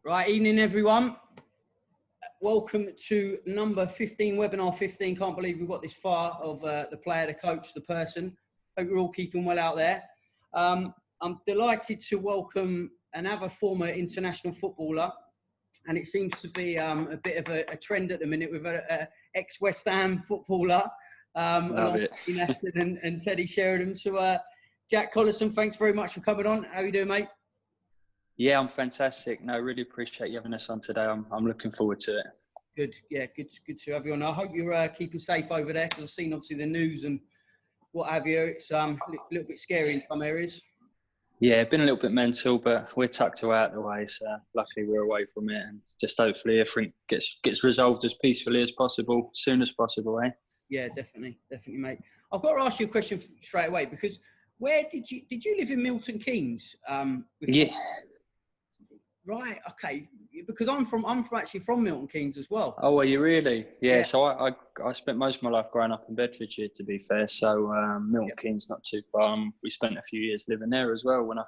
Right, evening everyone. Welcome to number 15, webinar 15. Can't believe we've got this far of the player, the coach, the person. Hope you're all keeping well out there. I'm delighted to welcome another former international footballer, and it seems to be a bit of a trend at the minute with an ex-West Ham footballer, along with and Teddy Sheridan. So, Jack Collison, thanks very much for coming on. How are you doing, mate? Yeah, I'm fantastic. No, I really appreciate you having us on today. I'm looking forward to it. Good. Yeah, good to have you on. I hope you're keeping safe over there, because I've seen obviously the news and what have you. It's a little bit scary in some areas. Yeah, been a little bit mental, but we're tucked out of the way. So luckily we're away from it, and just hopefully everything gets resolved as peacefully as possible, soon as possible, eh? Yeah, definitely, mate. I've got to ask you a question straight away, because where did you live in Milton Keynes? Yeah. Right. Okay. Because I'm actually from Milton Keynes as well. Oh, are you really? Yeah. So I spent most of my life growing up in Bedfordshire, to be fair. So Milton Keynes not too far. We spent a few years living there as well when I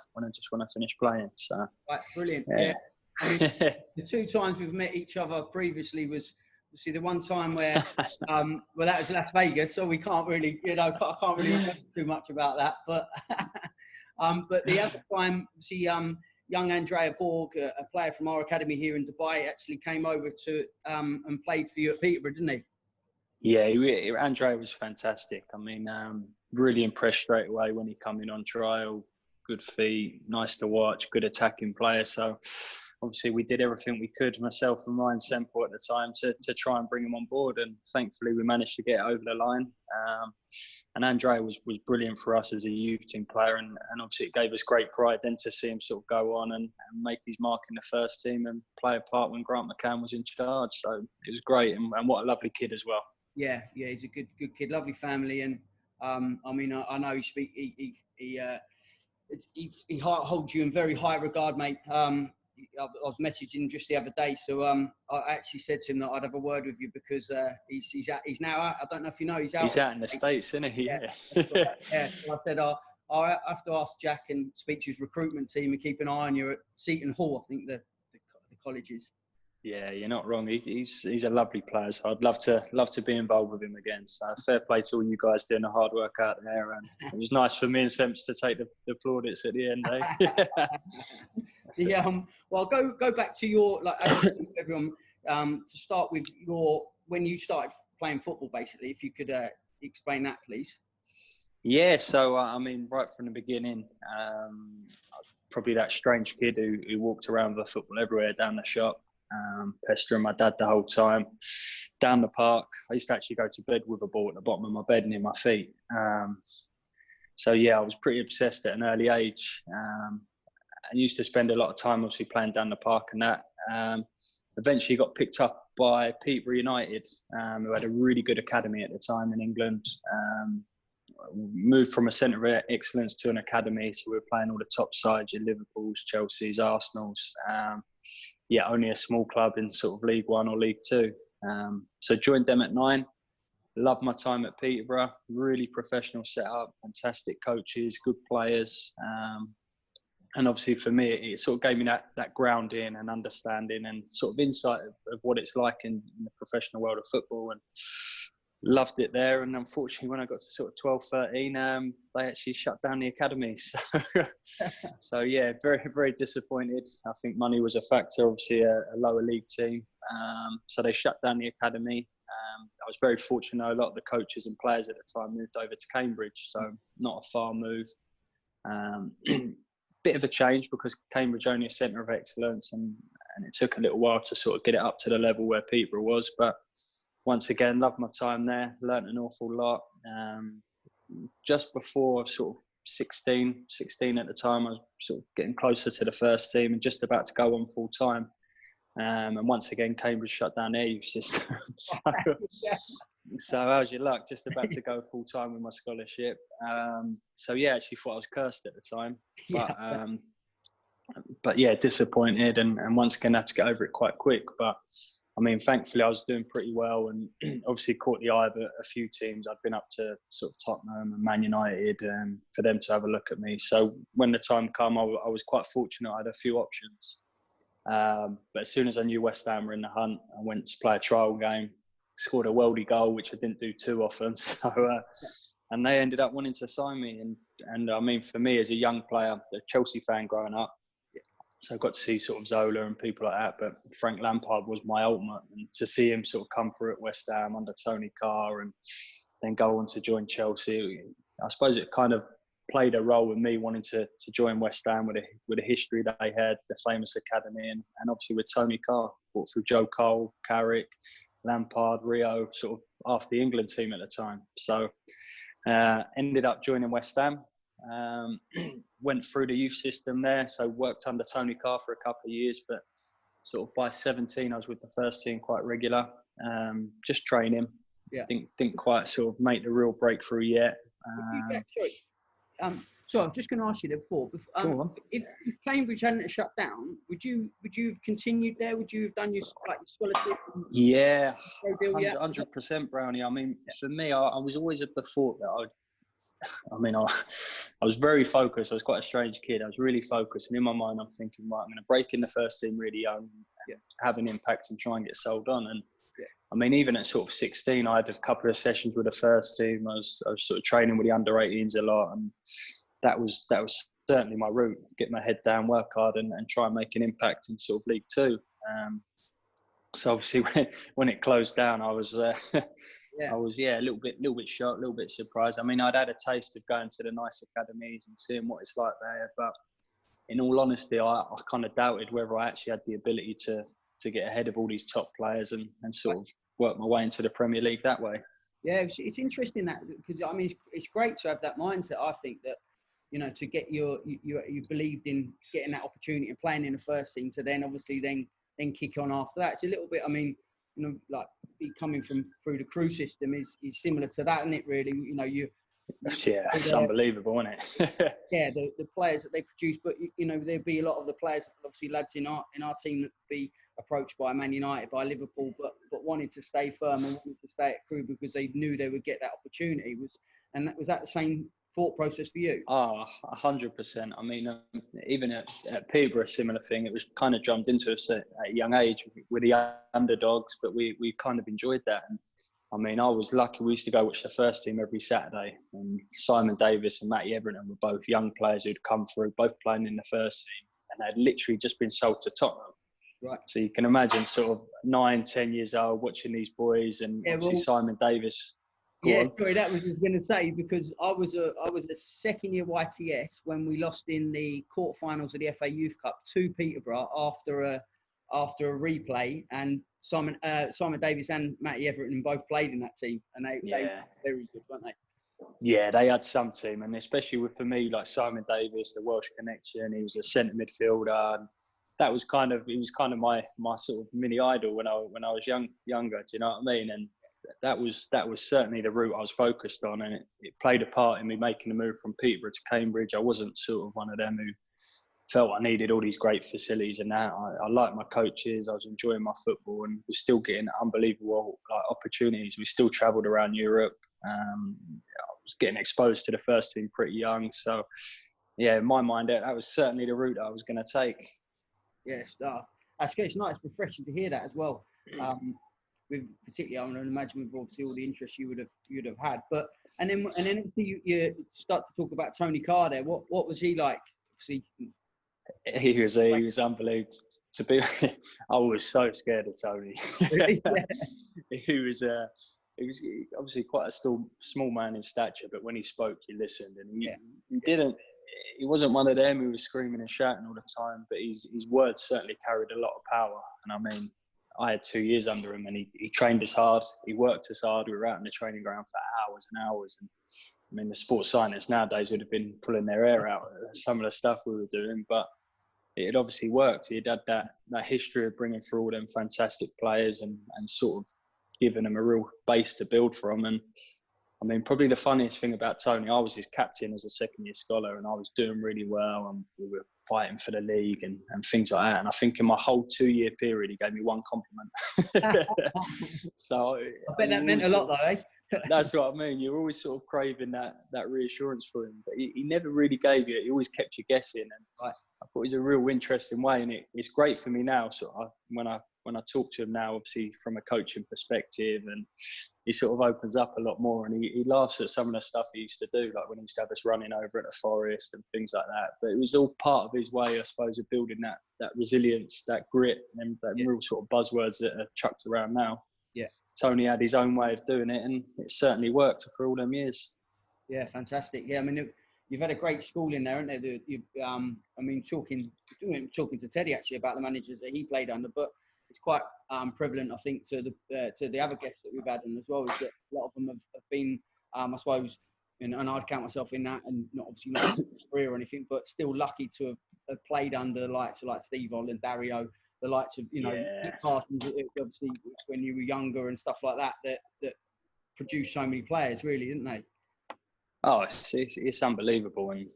finished playing. So. Right. Brilliant. Yeah. I mean, the two times we've met each other previously was obviously the one time where well, that was Las Vegas, so we can't really, I can't really remember too much about that. But but the other time, see, young Andrea Borg, a player from our academy here in Dubai, actually came over to and played for you at Peterborough, didn't he? Yeah, Andrea was fantastic. I mean, really impressed straight away when he come in on trial. Good feet, nice to watch, good attacking player. So obviously we did everything we could, myself and Ryan Semple at the time, to try and bring him on board. And thankfully we managed to get it over the line. And Andrea was brilliant for us as a youth team player. And obviously it gave us great pride then to see him sort of go on and make his mark in the first team and play a part when Grant McCann was in charge. So it was great. And what a lovely kid as well. Yeah, he's a good kid, lovely family. And I mean, I know he holds you in very high regard, mate. I was messaging just the other day, so I actually said to him that I'd have a word with you, because he's now out. I don't know if you know, he's out. He's out in the States, isn't he? Yeah. Yeah. So I said I'll have to ask Jack and speak to his recruitment team and keep an eye on you at Seton Hall, I think the college is. Yeah, you're not wrong. He's a lovely player, so I'd love to be involved with him again. So fair play to all you guys doing the hard work out there, and it was nice for me and Semps to take the plaudits at the end, eh? Well, go back to your, like, everyone, to start with when you started playing football, basically. If you could explain that, please. Yeah, so I mean, right from the beginning, probably that strange kid who walked around with a football everywhere, down the shop, pestering my dad the whole time, down the park. I used to actually go to bed with a ball at the bottom of my bed near my feet. So yeah, I was pretty obsessed at an early age. And used to spend a lot of time obviously playing down the park and that. Eventually got picked up by Peterborough United, who had a really good academy at the time in England. Moved from a centre of excellence to an academy, so we were playing all the top sides, your Liverpools, Chelsea's, Arsenal's. Only a small club in sort of League One or League Two. So joined them at 9. Loved my time at Peterborough. Really professional setup, fantastic coaches, good players. And obviously for me, it sort of gave me that grounding and understanding and sort of insight of what it's like in the professional world of football, and loved it there. And unfortunately, when I got to sort of 12, 13, they actually shut down the academy. So yeah, very, very disappointed. I think money was a factor, obviously a lower league team. So they shut down the academy. I was very fortunate. A lot of the coaches and players at the time moved over to Cambridge, so not a far move. Bit of a change, because Cambridge only a centre of excellence, and it took a little while to sort of get it up to the level where Peterborough was. But once again, loved my time there, learnt an awful lot. Just before sort of 16 at the time, I was sort of getting closer to the first team and just about to go on full time. And once again, Cambridge shut down their youth system. So how's your luck? Just about to go full time with my scholarship. So yeah, actually thought I was cursed at the time. But yeah, disappointed, and once again had to get over it quite quick. But I mean, thankfully I was doing pretty well, and obviously caught the eye of a few teams. I'd been up to sort of Tottenham and Man United, for them to have a look at me. So when the time came, I was quite fortunate. I had a few options. But as soon as I knew West Ham were in the hunt, I went to play a trial game, scored a worldie goal, which I didn't do too often. So, and they ended up wanting to sign me. And I mean, for me as a young player, a Chelsea fan growing up, so I got to see sort of Zola and people like that. But Frank Lampard was my ultimate, and to see him sort of come through at West Ham under Tony Carr and then go on to join Chelsea, I suppose it kind of played a role with me wanting to join West Ham with a history that they had, the famous academy, and obviously with Tony Carr, brought through Joe Cole, Carrick, Lampard, Rio, sort of half the England team at the time. So ended up joining West Ham, went through the youth system there, so worked under Tony Carr for a couple of years, but sort of by 17 I was with the first team quite regular, just training. Didn't quite sort of make the real breakthrough yet. So I was just going to ask you there before. If Cambridge hadn't shut down, would you have continued there? Would you have done your scholarship? Yeah, 100%, Brownie. I mean, for me, I was always of the thought that I was very focused. I was quite a strange kid. I was really focused, and in my mind, I'm thinking, right, I'm going to break in the first team really young, have an impact, and try and get sold on. And I mean, even at sort of 16, I had a couple of sessions with the first team. I was sort of training with the under-18s a lot, and that was certainly my route. Get my head down, work hard, and try and make an impact in sort of League Two. So obviously, when it closed down, I was a little bit shocked, a little bit surprised. I mean, I'd had a taste of going to the nice academies and seeing what it's like there, but in all honesty, I kind of doubted whether I actually had the ability to get ahead of all these top players and sort of work my way into the Premier League that way. Yeah, it's interesting that, because I mean, it's great to have that mindset. I think that, you know, to get you believed in getting that opportunity and playing in the first team, to then obviously then kick on after that. It's a little bit, I mean, you know, like coming through the crew system is similar to that, isn't it? Really, you know, it's unbelievable, isn't it? Yeah, the players that they produce, but you know, there'd be a lot of the players, obviously lads in our team that be approached by Man United, by Liverpool, but wanted to stay firm and wanted to stay at Crewe because they knew they would get that opportunity. Was that the same thought process for you? 100%. I mean, even at Peterborough, a similar thing. It was kind of drummed into us at a young age with the underdogs, but we kind of enjoyed that. And I mean, I was lucky. We used to go watch the first team every Saturday, and Simon Davis and Matty Everton were both young players who'd come through, both playing in the first team, and they'd literally just been sold to Tottenham. Right. So you can imagine sort of 9-10 years old watching these boys, and obviously Simon Davis. Sorry, that was going to say, because I was a second year YTS when we lost in the quarterfinals of the FA Youth Cup to Peterborough after a replay, and Simon Davis and Matty Everton both played in that team, and they were very good, weren't they? Yeah, they had some team, and especially for me, like Simon Davis, the Welsh connection. He was a centre midfielder, and he was kind of my sort of mini idol when I was younger. Do you know what I mean? And that was certainly the route I was focused on, and it played a part in me making the move from Peterborough to Cambridge. I wasn't sort of one of them who felt I needed all these great facilities and that. I liked my coaches. I was enjoying my football, and was still getting unbelievable opportunities. We still travelled around Europe. I was getting exposed to the first team pretty young. So, yeah, in my mind, that was certainly the route I was going to take. Yes, that's good. It's nice, refreshing to hear that as well. With particularly, I would imagine with obviously all the interest you'd have had. But and then you start to talk about Tony Carr there. What was he like? Obviously, he was unbelievable. I was so scared of Tony. He was obviously quite a small man in stature, but when he spoke, you listened, and he wasn't one of them who was screaming and shouting all the time, but his words certainly carried a lot of power. And I mean, I had 2 years under him, and he trained us hard. He worked us hard. We were out in the training ground for hours and hours. And I mean, the sports scientists nowadays would have been pulling their hair out at some of the stuff we were doing, but it had obviously worked. He had that history of bringing through all them fantastic players and sort of giving them a real base to build from. And I mean, probably the funniest thing about Tony, I was his captain as a second-year scholar, and I was doing really well, and we were fighting for the league and things like that. And I think in my whole 2-year period, he gave me one compliment. So I bet that meant a lot, though, eh? That's what I mean. You're always sort of craving that reassurance for him, but he never really gave you it. He always kept you guessing, and Right. I thought it was a real interesting way. And it's great for me now. So when I talk to him now, obviously from a coaching perspective, and he sort of opens up a lot more, and he laughs at some of the stuff he used to do, like when he used to have us running over at the forest and things like that. But it was all part of his way, I suppose, of building that resilience, that grit, and that real sort of buzzwords that are chucked around now. Yeah. Tony had his own way of doing it, and it certainly worked for all them years. Yeah, fantastic. Yeah, I mean, you've had a great school in there, haven't they? I mean, talking to Teddy actually about the managers that he played under, but it's quite prevalent, I think, to the other guests that we've had on as well, is that a lot of them have been, I suppose, and I'd count myself in that, and obviously not a career or anything, but still lucky to have played under the likes of like Steve Holland, Dario, the likes of, Nick Parsons, obviously when you were younger and stuff like that produced so many players, really, didn't they? Oh, it's unbelievable, and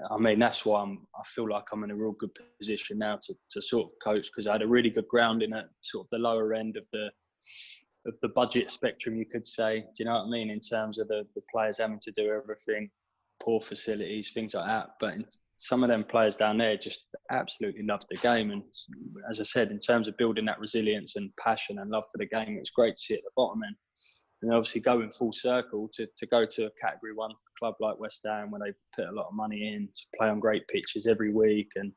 I mean that's why I feel like I'm in a real good position now to sort of coach, because I had a really good grounding at sort of the lower end of the budget spectrum, you could say. Do you know what I mean? In terms of the players having to do everything, poor facilities, things like that. But some of them players down there just absolutely loved the game, and as I said, in terms of building that resilience and passion and love for the game, it was great to see at the bottom end. And obviously going full circle to go to a Category 1 club like West Ham, where they put a lot of money in to play on great pitches every week and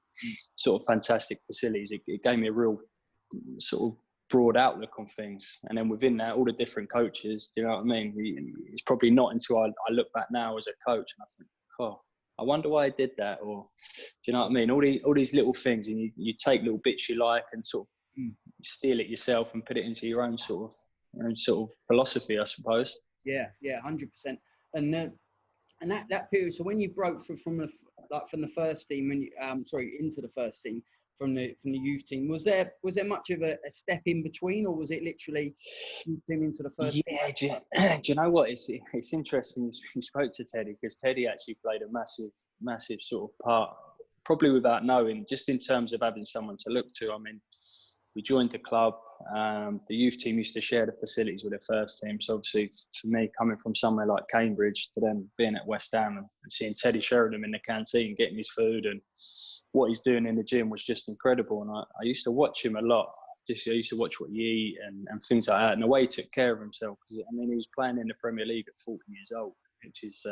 sort of fantastic facilities. It gave me a real sort of broad outlook on things. And then within that, all the different coaches, do you know what I mean? It's probably not until I look back now as a coach and I think, oh, I wonder why I did that. Or, do you know what I mean? All these little things, and you take little bits you like and sort of steal it yourself and put it into your own sort of philosophy, I suppose. Yeah, 100%. And that period. So when you broke from the first team, when you into the first team from the youth team, was there much of a step in between, or was it literally you came into the first? Yeah, team? do you know what? It's interesting. You spoke to Teddy, because Teddy actually played a massive sort of part, probably without knowing, just in terms of having someone to look to. I mean, we joined the club. The youth team used to share the facilities with the first team. So obviously, for me, coming from somewhere like Cambridge to then being at West Ham and seeing Teddy Sheringham in the canteen, getting his food and what he's doing in the gym was just incredible. And I used to watch him a lot. I used to watch what he eat and things like that, and the way he took care of himself. Because I mean, he was playing in the Premier League at 40 years old, which is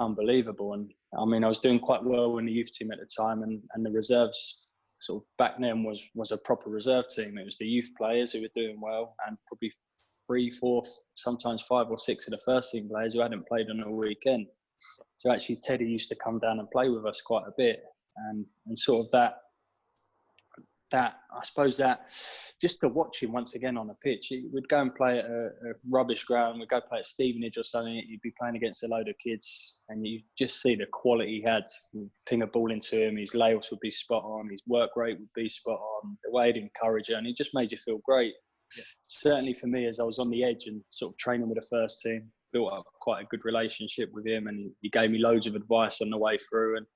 unbelievable. And I mean, I was doing quite well in the youth team at the time, and the reserves sort of back then was a proper reserve team. It was the youth players who were doing well, and probably 3, 4, sometimes 5 or 6 of the first team players who hadn't played on a weekend. So actually Teddy used to come down and play with us quite a bit, and sort of that I suppose that just to watch him once again on a pitch. We'd go and play at a rubbish ground, we'd go play at Stevenage or something, you'd be playing against a load of kids and you just see the quality he had. You'd ping a ball into him, his layups would be spot on, his work rate would be spot on, the way he'd encourage you, and it just made you feel great. Yeah. Certainly for me, as I was on the edge and sort of training with the first team, built up quite a good relationship with him, and he gave me loads of advice on the way through. And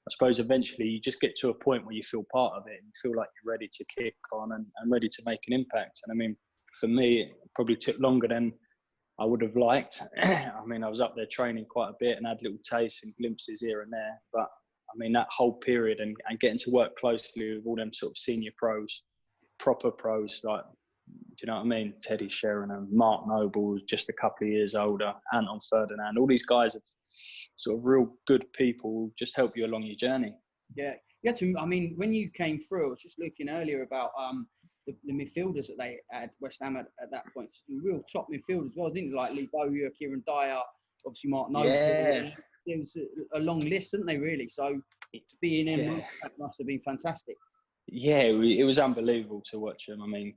I suppose eventually you just get to a point where you feel part of it and you feel like you're ready to kick on and ready to make an impact. And I mean, for me, it probably took longer than I would have liked. I mean, I was up there training quite a bit and had little tastes and glimpses here and there. But I mean, that whole period and getting to work closely with all them sort of senior pros, proper pros, like, do you know what I mean? Teddy Sheringham, Mark Noble, just a couple of years older, Anton Ferdinand, all these guys are sort of real good people, just help you along your journey. Yeah. Yeah. I mean, when you came through, I was just looking earlier about the midfielders that they had West Ham at that point. So real top midfielders as well, didn't you? Like Lee Bowyer, Kieran Dyer, obviously Mark Noble. Yeah. There was a long list, didn't they, really? So to be in him, that must have been fantastic. Yeah, it was unbelievable to watch him. I mean,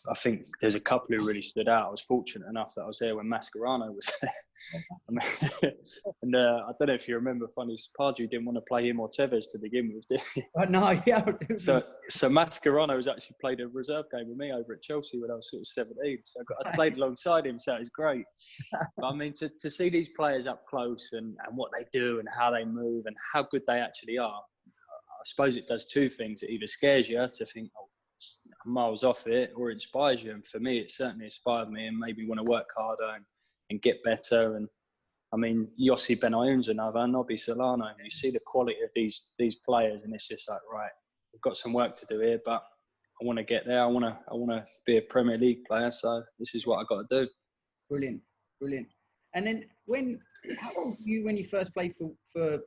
I think there's a couple who really stood out. I was fortunate enough that I was there when Mascherano was there. And I don't know if you remember, funny, Pardew didn't want to play him or Tevez to begin with, did he? No, yeah. So Mascherano has actually played a reserve game with me over at Chelsea when I was sort of 17. So I played alongside him, so it was great. But I mean, to see these players up close and what they do and how they move and how good they actually are, I suppose it does two things. It either scares you to think, oh, I miles off it, or it inspires you. And for me, it certainly inspired me and made me want to work harder and get better. And I mean, Yossi Benayoun's another, Nobby Solano. You see the quality of these players, and it's just like, right, we've got some work to do here, but I want to get there. I want to be a Premier League player. So this is what I got to do. Brilliant. And then how old were you when you first played for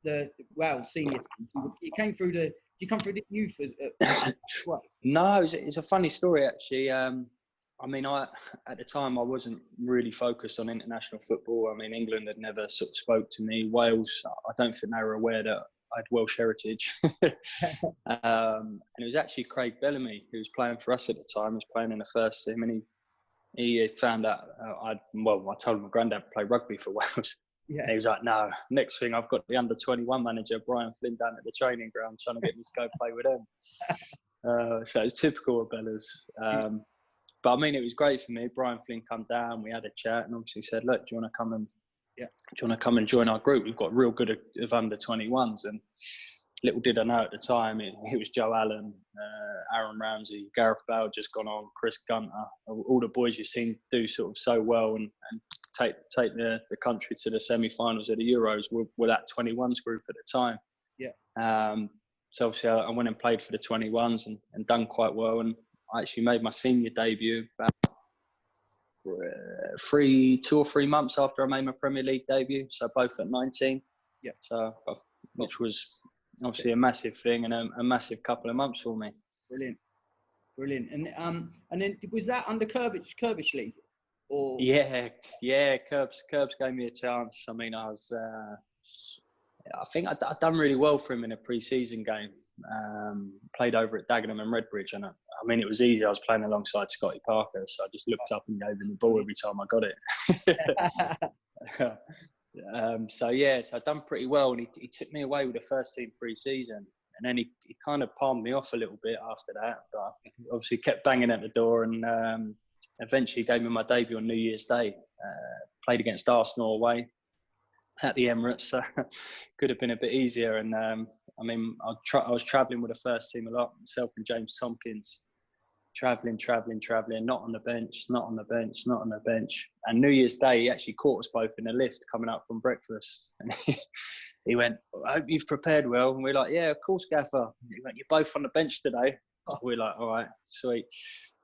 the Wales senior team? You came through the. Did you come through the youth as well? No, it's a funny story actually. I mean, at the time I wasn't really focused on international football. I mean, England had never sort of spoke to me. Wales, I don't think they were aware that I had Welsh heritage. And it was actually Craig Bellamy who was playing for us at the time. He was playing in the first team, and he found out I told my granddad to play rugby for Wales. Yeah. And he was like, no, next thing I've got the under-21 manager, Brian Flynn, down at the training ground trying to get me to go play with them. So it's typical of Bellas. But I mean, it was great for me. Brian Flynn come down, we had a chat, and obviously said, look, do you want to come and join our group? We've got real good of under-21s. And little did I know at the time, it was Joe Allen, Aaron Ramsey, Gareth Bale just gone on, Chris Gunter, all the boys you've seen do sort of so well and take the country to the semi-finals of the Euros were that 21s group at the time. Yeah. So obviously I went and played for the 21s and done quite well, and I actually made my senior debut about 2 or 3 months after I made my Premier League debut. So both at 19. Yeah. So which was obviously a massive thing and a massive couple of months for me. Brilliant. And then was that under Curbishley? League? Or Yeah. Curbs gave me a chance. I mean, I think I'd done really well for him in a pre-season game. Played over at Dagenham and Redbridge, and I mean, it was easy. I was playing alongside Scotty Parker, so I just looked up and gave him the ball every time I got it. So I'd done pretty well, and he took me away with the first team pre-season, and then he kind of palmed me off a little bit after that, but obviously kept banging at the door, and eventually gave me my debut on New Year's Day. Played against Arsenal away at the Emirates, so could have been a bit easier. And I mean, I was travelling with the first team a lot, myself and James Tompkins, travelling, not on the bench. And New Year's Day, he actually caught us both in a lift coming up from breakfast. And he went, I hope you've prepared well. And we're like, yeah, of course, Gaffer. He went, you're both on the bench today. We're like, all right, sweet.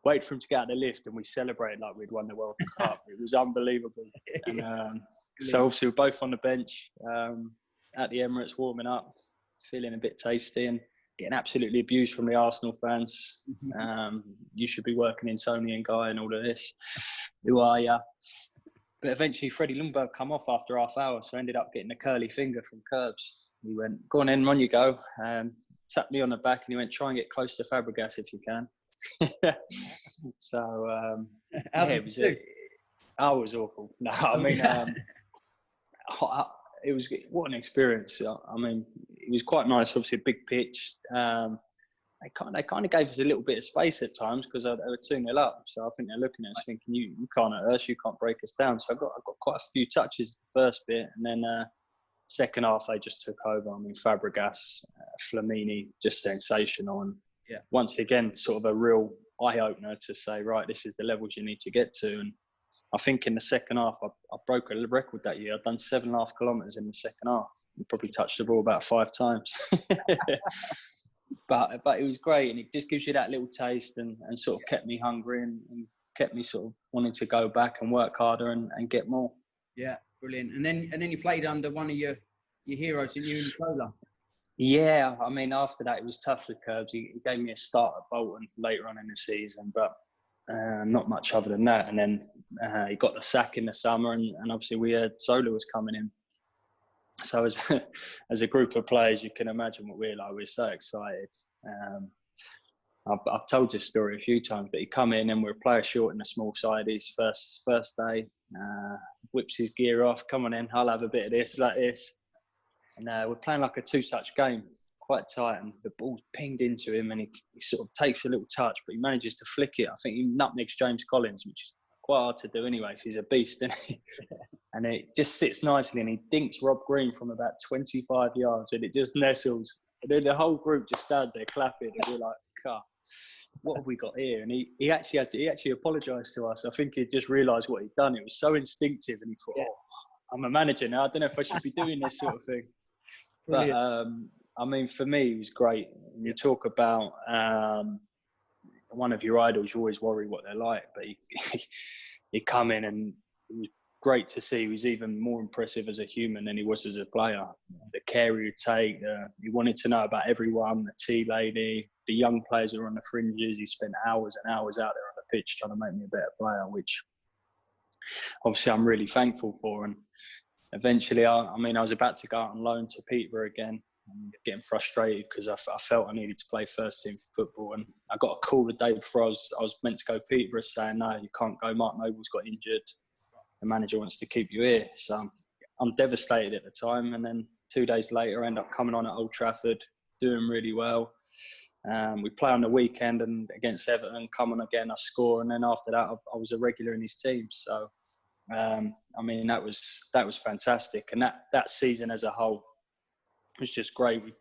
Wait for him to get out of the lift, and we celebrated like we'd won the World Cup. It was unbelievable. And so obviously we're both on the bench at the Emirates, warming up, feeling a bit tasty and getting absolutely abused from the Arsenal fans. You should be working in Tony and Guy and all of this. Who are ya? But eventually Freddie Lundberg come off after half hour, so I ended up getting a curly finger from Curbs. He went, go on you go. Tapped me on the back, and he went, try and get close to Fabregas if you can. So it was awful. No, I mean, it was what an experience. I mean, it was quite nice. Obviously, a big pitch. They kind of gave us a little bit of space at times because they were 2-0 up. So I think they're looking at us thinking, you can't hurt us, you can't break us down. So I got quite a few touches the first bit, and then second half they just took over. I mean, Fabregas, Flamini, just sensational. And once again, sort of a real eye-opener to say, right, this is the levels you need to get to. And I think in the second half, I broke a record that year. I'd done 7.5 kilometres in the second half. I probably touched the ball about 5 times. But it was great, and it just gives you that little taste and sort of kept me hungry and kept me sort of wanting to go back and work harder and get more. Yeah, brilliant. And then you played under one of your heroes, in you and Zola. Yeah, I mean, after that, it was tough with Curbs. He gave me a start at Bolton later on in the season, but not much other than that. And then he got the sack in the summer, and obviously we heard Zola was coming in. So as a group of players, you can imagine what we're like. We're so excited. I've told this story a few times, but he come in and we're a player short in the small side. His first day, whips his gear off. Come on in, I'll have a bit of this, like this. And we're playing like a 2-touch game, quite tight, and the ball's pinged into him, and he sort of takes a little touch, but he manages to flick it. I think he nutmegs James Collins, which is quite hard to do anyway, so he's a beast, isn't he? And it just sits nicely, and he dinks Rob Green from about 25 yards, and it just nestles. And then the whole group just stood there clapping, and we're like, "Car." what have we got here? And he actually apologised to us. I think he just realised what he'd done. It was so instinctive, and he thought, "Oh, I'm a manager now. I don't know if I should be doing this sort of thing." Brilliant. But I mean, for me, it was great. You talk about one of your idols. You always worry what they're like, but he come in, and it was great to see. He was even more impressive as a human than he was as a player. The care he would take. He wanted to know about everyone, the tea lady, the young players who were on the fringes. He spent hours and hours out there on the pitch trying to make me a better player, which obviously I'm really thankful for. And eventually, I was about to go out on loan to Peterborough again, and getting frustrated because I felt I needed to play first team football. And I got a call the day before I was meant to go Peterborough saying, "No, you can't go. Mark Noble's got injured. The manager wants to keep you here." So I'm devastated at the time. And then 2 days later, I end up coming on at Old Trafford, doing really well. We play on the weekend and against Everton, come on again, I score. And then after that, I was a regular in his team. So, that was fantastic. And that season as a whole was just great. We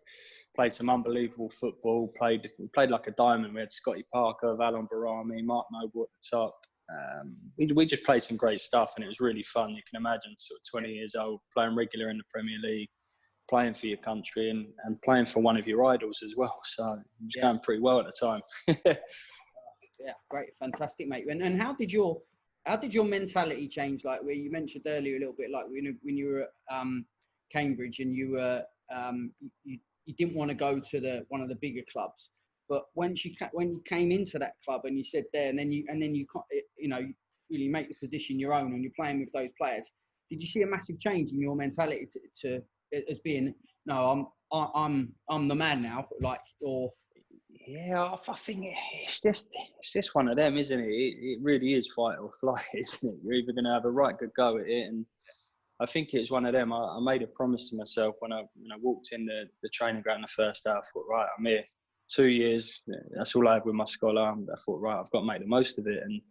played some unbelievable football, we played like a diamond. We had Scotty Parker, Valon Barami, Mark Noble at the top. We just played some great stuff, and it was really fun. You can imagine sort of 20 years old, playing regular in the Premier League, playing for your country and playing for one of your idols as well. So it was going pretty well at the time. Yeah, great, fantastic, mate. And how did your mentality change? Like where you mentioned earlier a little bit, like when you were at Cambridge and you were you didn't want to go to one of the bigger clubs. But when you came into that club and you said there, and then you really make the position your own and you're playing with those players, did you see a massive change in your mentality to as being, no, I'm the man now, like, or? Yeah, I think it's just one of them, isn't it? It really is fight or flight, isn't it? You're either going to have a right good go at it, and I think it's one of them. I made a promise to myself when I walked in the training ground the first day. I thought, right, I'm here 2 years. That's all I have with my scholar. I thought, right, I've got to make the most of it. And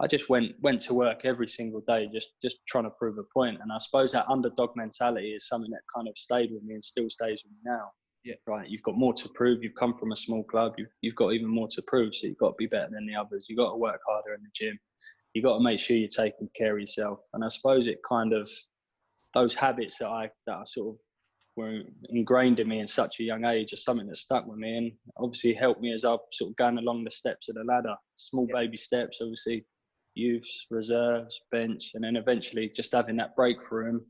I just went to work every single day, just trying to prove a point. And I suppose that underdog mentality is something that kind of stayed with me and still stays with me now. Yeah. Right, you've got more to prove. You've come from a small club. You've got even more to prove. So you've got to be better than the others. You've got to work harder in the gym. You've got to make sure you're taking care of yourself. And I suppose it kind of, those habits that I sort of were ingrained in me in such a young age are something that stuck with me and obviously helped me as I've sort of gone along the steps of the ladder. Small baby steps, obviously, youths, reserves, bench, and then eventually just having that breakthrough. And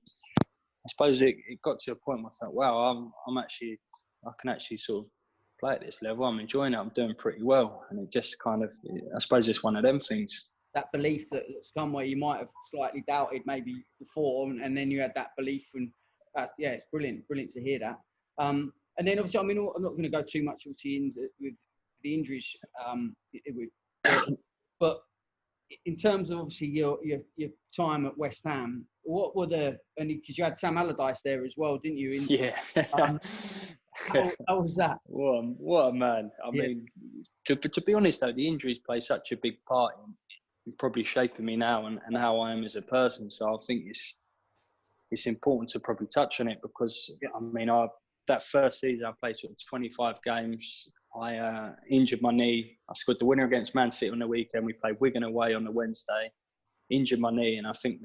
I suppose it got to a point where I thought, wow, I can actually sort of play at this level. I'm enjoying it. I'm doing pretty well. And it just kind of, I suppose it's one of them things. That belief that's come where you might have slightly doubted maybe before, and then you had that belief, and it's brilliant to hear that. And then obviously, I'm not going to go too much obviously with the injuries, but in terms of obviously your time at West Ham, what were because you had Sam Allardyce there as well, didn't you? Yeah. How was that? What a man. I mean, to be honest though, the injuries play such a big part in probably shaping me now and how I am as a person. So I think it's important to probably touch on it because that first season I played sort of 25 games. I injured my knee. I scored the winner against Man City on the weekend. We played Wigan away on the Wednesday. Injured my knee, and I think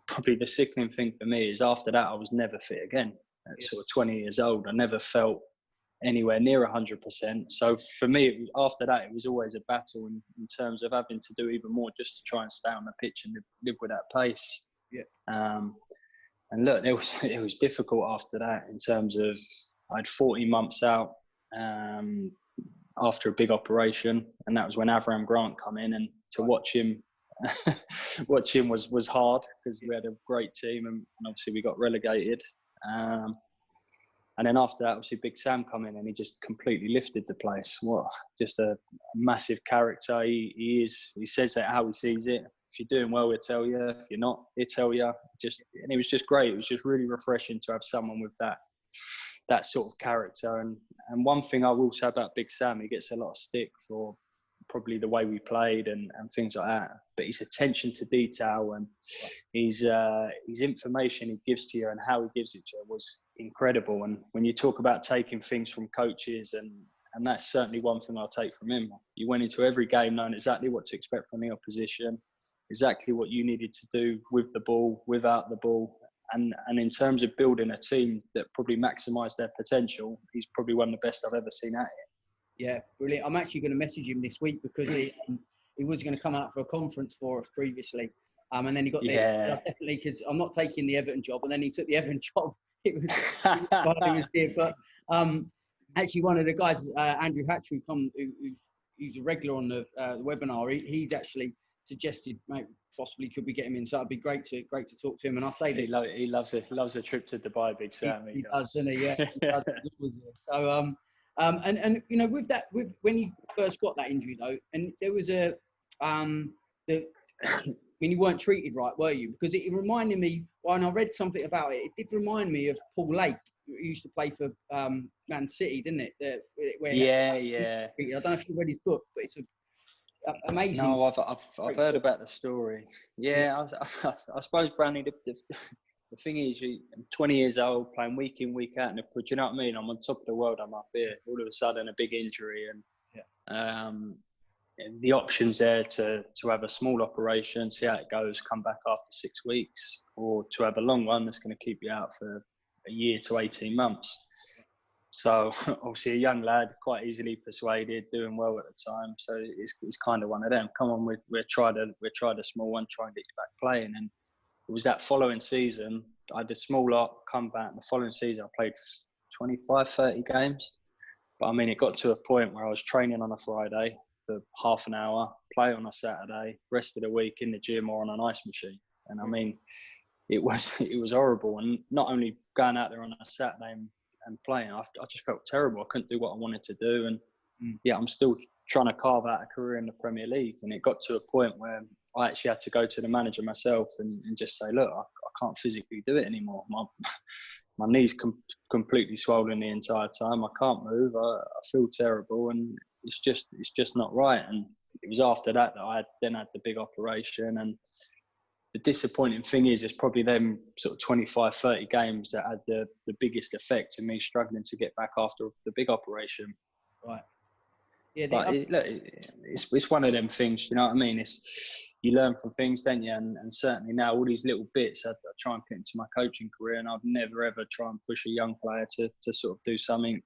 probably the sickening thing for me is after that I was never fit again. At sort of 20 years old, I never felt anywhere near 100%. So for me, after that, it was always a battle in terms of having to do even more just to try and stay on the pitch and live with that pace. Yeah. And look, it was difficult after that in terms of I had 14 months out after a big operation, and that was when Avram Grant come in, and to watch him was hard because we had a great team and obviously we got relegated. And then after that, obviously, Big Sam come in and he just completely lifted the place. Just a massive character. He says that how he sees it. If you're doing well, he'll tell you. If you're not, he'll tell you. And it was just great. It was just really refreshing to have someone with that sort of character. And one thing I will say about Big Sam, he gets a lot of stick for probably the way we played and things like that. But his attention to detail and his information he gives to you and how he gives it to you was incredible. And when you talk about taking things from coaches and And that's certainly one thing I'll take from him. You went into every game knowing exactly what to expect from the opposition, exactly what you needed to do with the ball, without the ball. And in terms of building a team that probably maximised their potential, he's probably one of the best I've ever seen at it. Yeah, brilliant. I'm actually going to message him this week because he was going to come out for a conference for us previously. And then he got definitely, because I'm not taking the Everton job, and then he took the Everton job. It was dear. But actually, one of the guys, Andrew Hatch, who's a regular on the webinar, he's actually suggested, mate, possibly could we get him in? So it'd be great to talk to him. And I say that he loves a trip to Dubai, big Sam. He does, doesn't he? Yeah. He does. So and you know, with when you first got that injury though, and there was I mean, you weren't treated right, were you? Because it reminded me, when I read something about it, it did remind me of Paul Lake, who used to play for Man City, didn't it? Yeah. I don't know if you read his book, but it's amazing. No, I've heard about the story. Yeah, I suppose, Brandy, the thing is, I'm 20 years old, playing week in, week out, and do you know what I mean? I'm on top of the world, I'm up here. All of a sudden, a big injury, and the options there to have a small operation, see how it goes, come back after 6 weeks, or to have a long one that's going to keep you out for a year to 18 months. So obviously a young lad, quite easily persuaded, doing well at the time. So it's kind of one of them. Come on, we'll try the small one, try and get you back playing. And it was that following season, I did small lot, come back. And the following season, I played 25, 30 games. But I mean, it got to a point where I was training on a Friday for half an hour, play on a Saturday, rest of the week in the gym or on an ice machine. And I mean, it was horrible. And not only going out there on a Saturday and playing, I just felt terrible. I couldn't do what I wanted to do. And I'm still trying to carve out a career in the Premier League. And it got to a point where I actually had to go to the manager myself and just say, look, I can't physically do it anymore. My knee's completely swollen the entire time. I can't move. I feel terrible, and it's just not right. And it was after that I then had the big operation. And the disappointing thing is, it's probably them sort of 25, 30 games that had the biggest effect in me struggling to get back after the big operation. Right. Yeah. But it's one of them things, you know what I mean? You learn from things, don't you? And certainly now all these little bits I try and put into my coaching career, and I'd never ever try and push a young player to sort of do something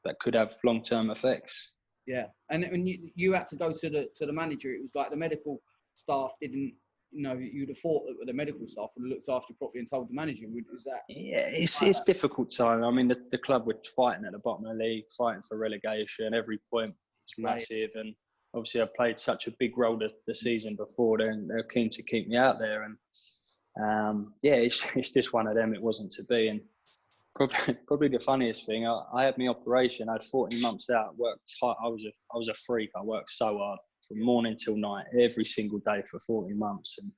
that could have long-term effects. Yeah. And when you had to go to the manager, it was like the medical staff didn't, you know, you'd have thought that the medical staff would have looked after you properly and told the manager. Is that? Yeah, it's difficult time. I mean, the club were fighting at the bottom of the league, fighting for relegation. Every point was massive, and obviously I played such a big role the season before. They're keen to keep me out there, and it's just one of them. It wasn't to be, and probably the funniest thing. I had my operation. I had 14 months out. Worked hard. I was a freak. I worked so hard from morning till night, every single day for 14 months, and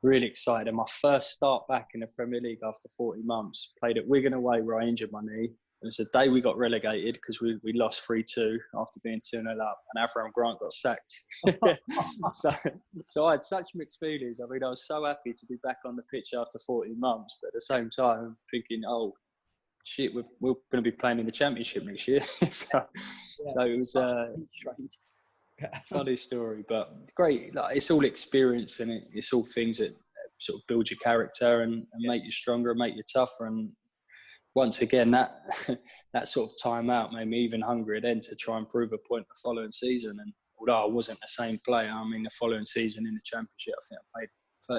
really excited. And my first start back in the Premier League after 40 months, played at Wigan away where I injured my knee. It was the day we got relegated because we lost 3-2 after being 2-0 up, and Avram Grant got sacked. so I had such mixed feelings. I mean, I was so happy to be back on the pitch after 14 months, but at the same time thinking, oh, shit, we're going to be playing in the Championship next year. So it was funny story, but great. Like, it's all experience, and it's all things that sort of build your character and make you stronger and make you tougher. And once again, that sort of time out made me even hungrier then to try and prove a point the following season. And although I wasn't the same player, I mean, the following season in the Championship, I think I played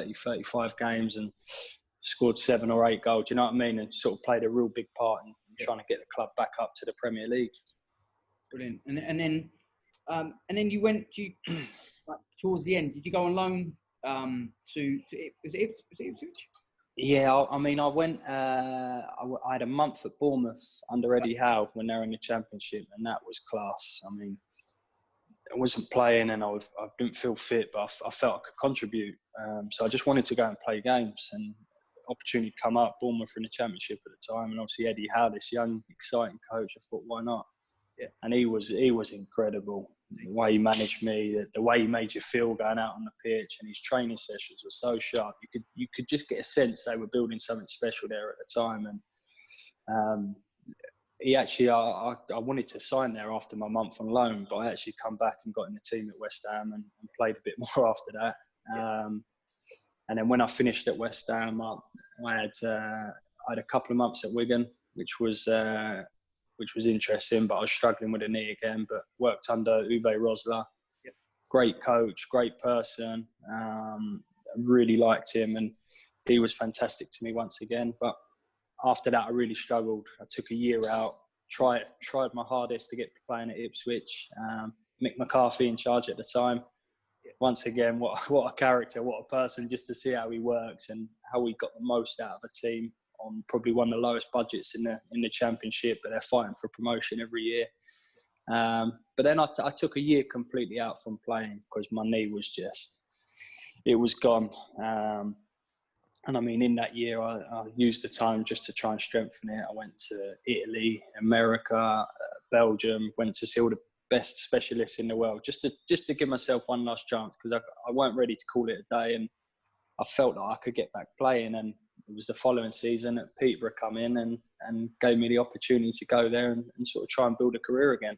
30, 35 games and scored 7 or 8 goals. Do you know what I mean? And sort of played a real big part in trying to get the club back up to the Premier League. Brilliant. And then you went to like, towards the end. Did you go on loan to was it Ipswich? Yeah, I mean, I went. I had a month at Bournemouth under Eddie Howe when they were in the Championship, and that was class. I mean, I wasn't playing, and I didn't feel fit, but I felt I could contribute. So I just wanted to go and play games, and opportunity come up. Bournemouth were in the Championship at the time, and obviously Eddie Howe, this young, exciting coach. I thought, why not? Yeah. And he was incredible. The way he managed me, the way he made you feel going out on the pitch, and his training sessions were so sharp. You could just get a sense they were building something special there at the time. And he actually, I wanted to sign there after my month on loan, but I actually come back and got in the team at West Ham and played a bit more after that. And then when I finished at West Ham, I had a couple of months at Wigan, which was interesting, but I was struggling with a knee again. But worked under Uwe Rosler, great coach, great person. Really liked him, and he was fantastic to me once again. But after that, I really struggled. I took a year out, tried my hardest to get playing at Ipswich. Mick McCarthy in charge at the time. Once again, what a character, what a person, just to see how he works and how we got the most out of a team on probably one of the lowest budgets in the Championship, but they're fighting for promotion every year. But then I took a year completely out from playing because my knee was it was gone. And I mean, in that year, I used the time just to try and strengthen it. I went to Italy, America, Belgium, went to see all the best specialists in the world, just to give myself one last chance, because I weren't ready to call it a day, and I felt that I could get back playing. And it was the following season that Peterborough come in and gave me the opportunity to go there and sort of try and build a career again.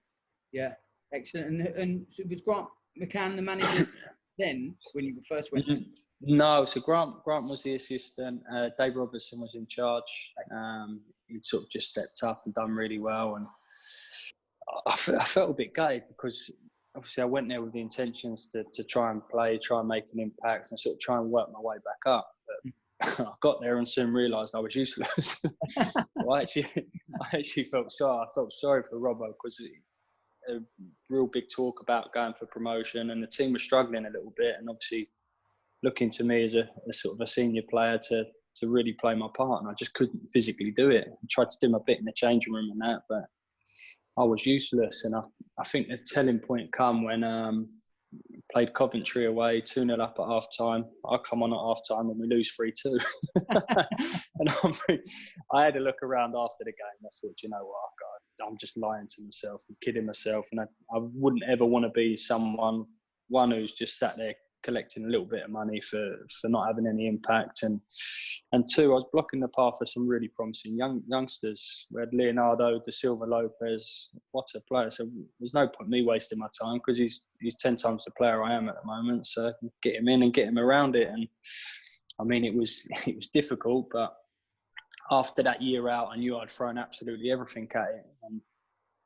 Yeah, excellent. And so was Grant McCann the manager then when you first went? No, so Grant was the assistant. Dave Robertson was in charge. He'd sort of just stepped up and done really well. And I felt a bit gutted because obviously I went there with the intentions to try and play, try and make an impact and sort of try and work my way back up. But I got there and soon realised I was useless. I actually felt sorry. I felt sorry for Robbo because a real big talk about going for promotion, and the team was struggling a little bit, and obviously looking to me as a sort of a senior player to really play my part, and I just couldn't physically do it. I tried to do my bit in the changing room and that, but I was useless. And I think the telling point come when played Coventry away, 2-0 up at half time. I come on at half time and we lose 3-2. And I had a look around after the game. I thought, you know what, I'm just lying to myself, I'm kidding myself. And I wouldn't ever want to be someone who's just sat there collecting a little bit of money for not having any impact, and two, I was blocking the path for some really promising youngsters. We had Leonardo da Silva Lopez, what a player. So there's no point me wasting my time because he's 10 times the player I am at the moment. So get him in and get him around it. And I mean, it was difficult, but after that year out, I knew I'd thrown absolutely everything at it. And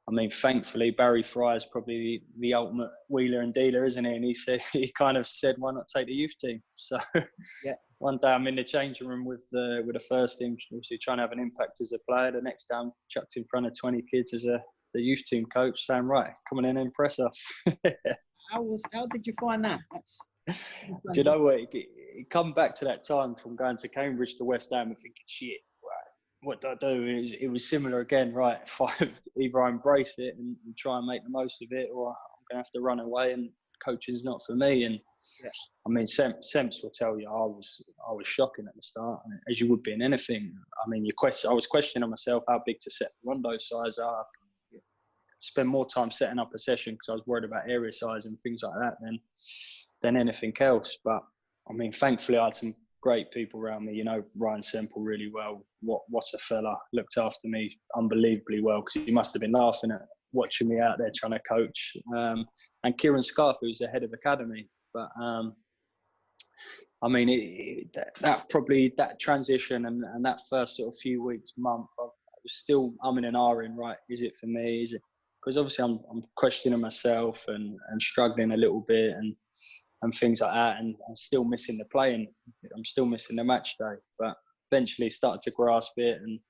I mean, thankfully, Barry Fry is probably the ultimate wheeler and dealer, isn't he? And he kind of said, why not take the youth team? So yeah. One day I'm in the changing room with the first team, obviously trying to have an impact as a player. The next day I'm chucked in front of 20 kids as the youth team coach saying, right, come on in and impress us. How did you find that? Do you know what? It come back to that time from going to Cambridge to West Ham and thinking, shit, what do I do? It was similar again, right? Either I embrace it and try and make the most of it, or I'm going to have to run away and coaching's not for me. And yeah. I mean, Semps will tell you I was shocking at the start, as you would be in anything. I mean, I was questioning myself how big to set the rondo size up. Spend more time setting up a session because I was worried about area size and things like that than anything else. But I mean, thankfully I had some great people around me. You know, Ryan Semple really well. What a fella. Looked after me unbelievably well because he must have been laughing at watching me out there trying to coach. And Kieran Scarf, who's the head of academy. But I mean, that transition and that first sort of few weeks, month, I was still umming and ahhing, right, is it for me? Is it? Because obviously I'm questioning myself and struggling a little bit and things like that, and still missing the playing. I'm still missing the match day, but eventually started to grasp it and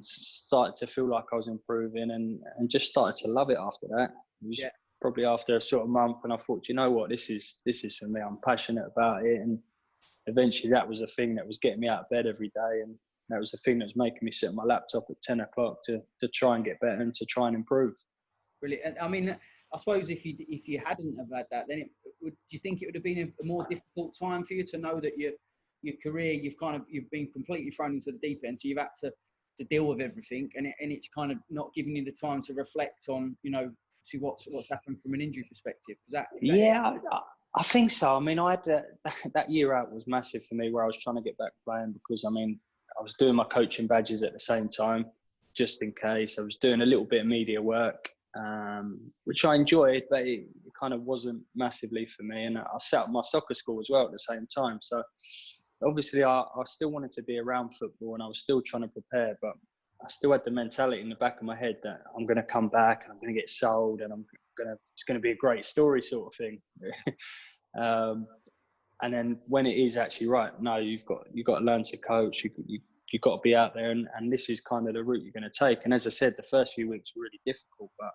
started to feel like I was improving and just started to love it after that. It was probably after a sort of month, and I thought, you know what, this is for me. I'm passionate about it, and eventually that was the thing that was getting me out of bed every day, and that was the thing that was making me sit on my laptop at 10 o'clock to try and get better and to try and improve. Brilliant. I mean, I suppose if you hadn't have had that, then do you think it would have been a more difficult time for you to know that your career, you've been completely thrown into the deep end, so you've had to deal with everything, and it's kind of not giving you the time to reflect on, you know, see what's happened from an injury perspective? I think so. I mean, I had that year out was massive for me, where I was trying to get back playing because, I mean, I was doing my coaching badges at the same time. just in case. I was doing a little bit of media work, which I enjoyed, but it kind of wasn't massively for me. And I set up my soccer school as well at the same time. So obviously I still wanted to be around football, and I was still trying to prepare, but I still had the mentality in the back of my head that I'm going to come back and I'm going to get sold, and it's going to be a great story sort of thing. And then when it is actually right, no, you've got to learn to coach. You've got to be out there, and this is kind of the route you're going to take. And as I said, the first few weeks were really difficult, but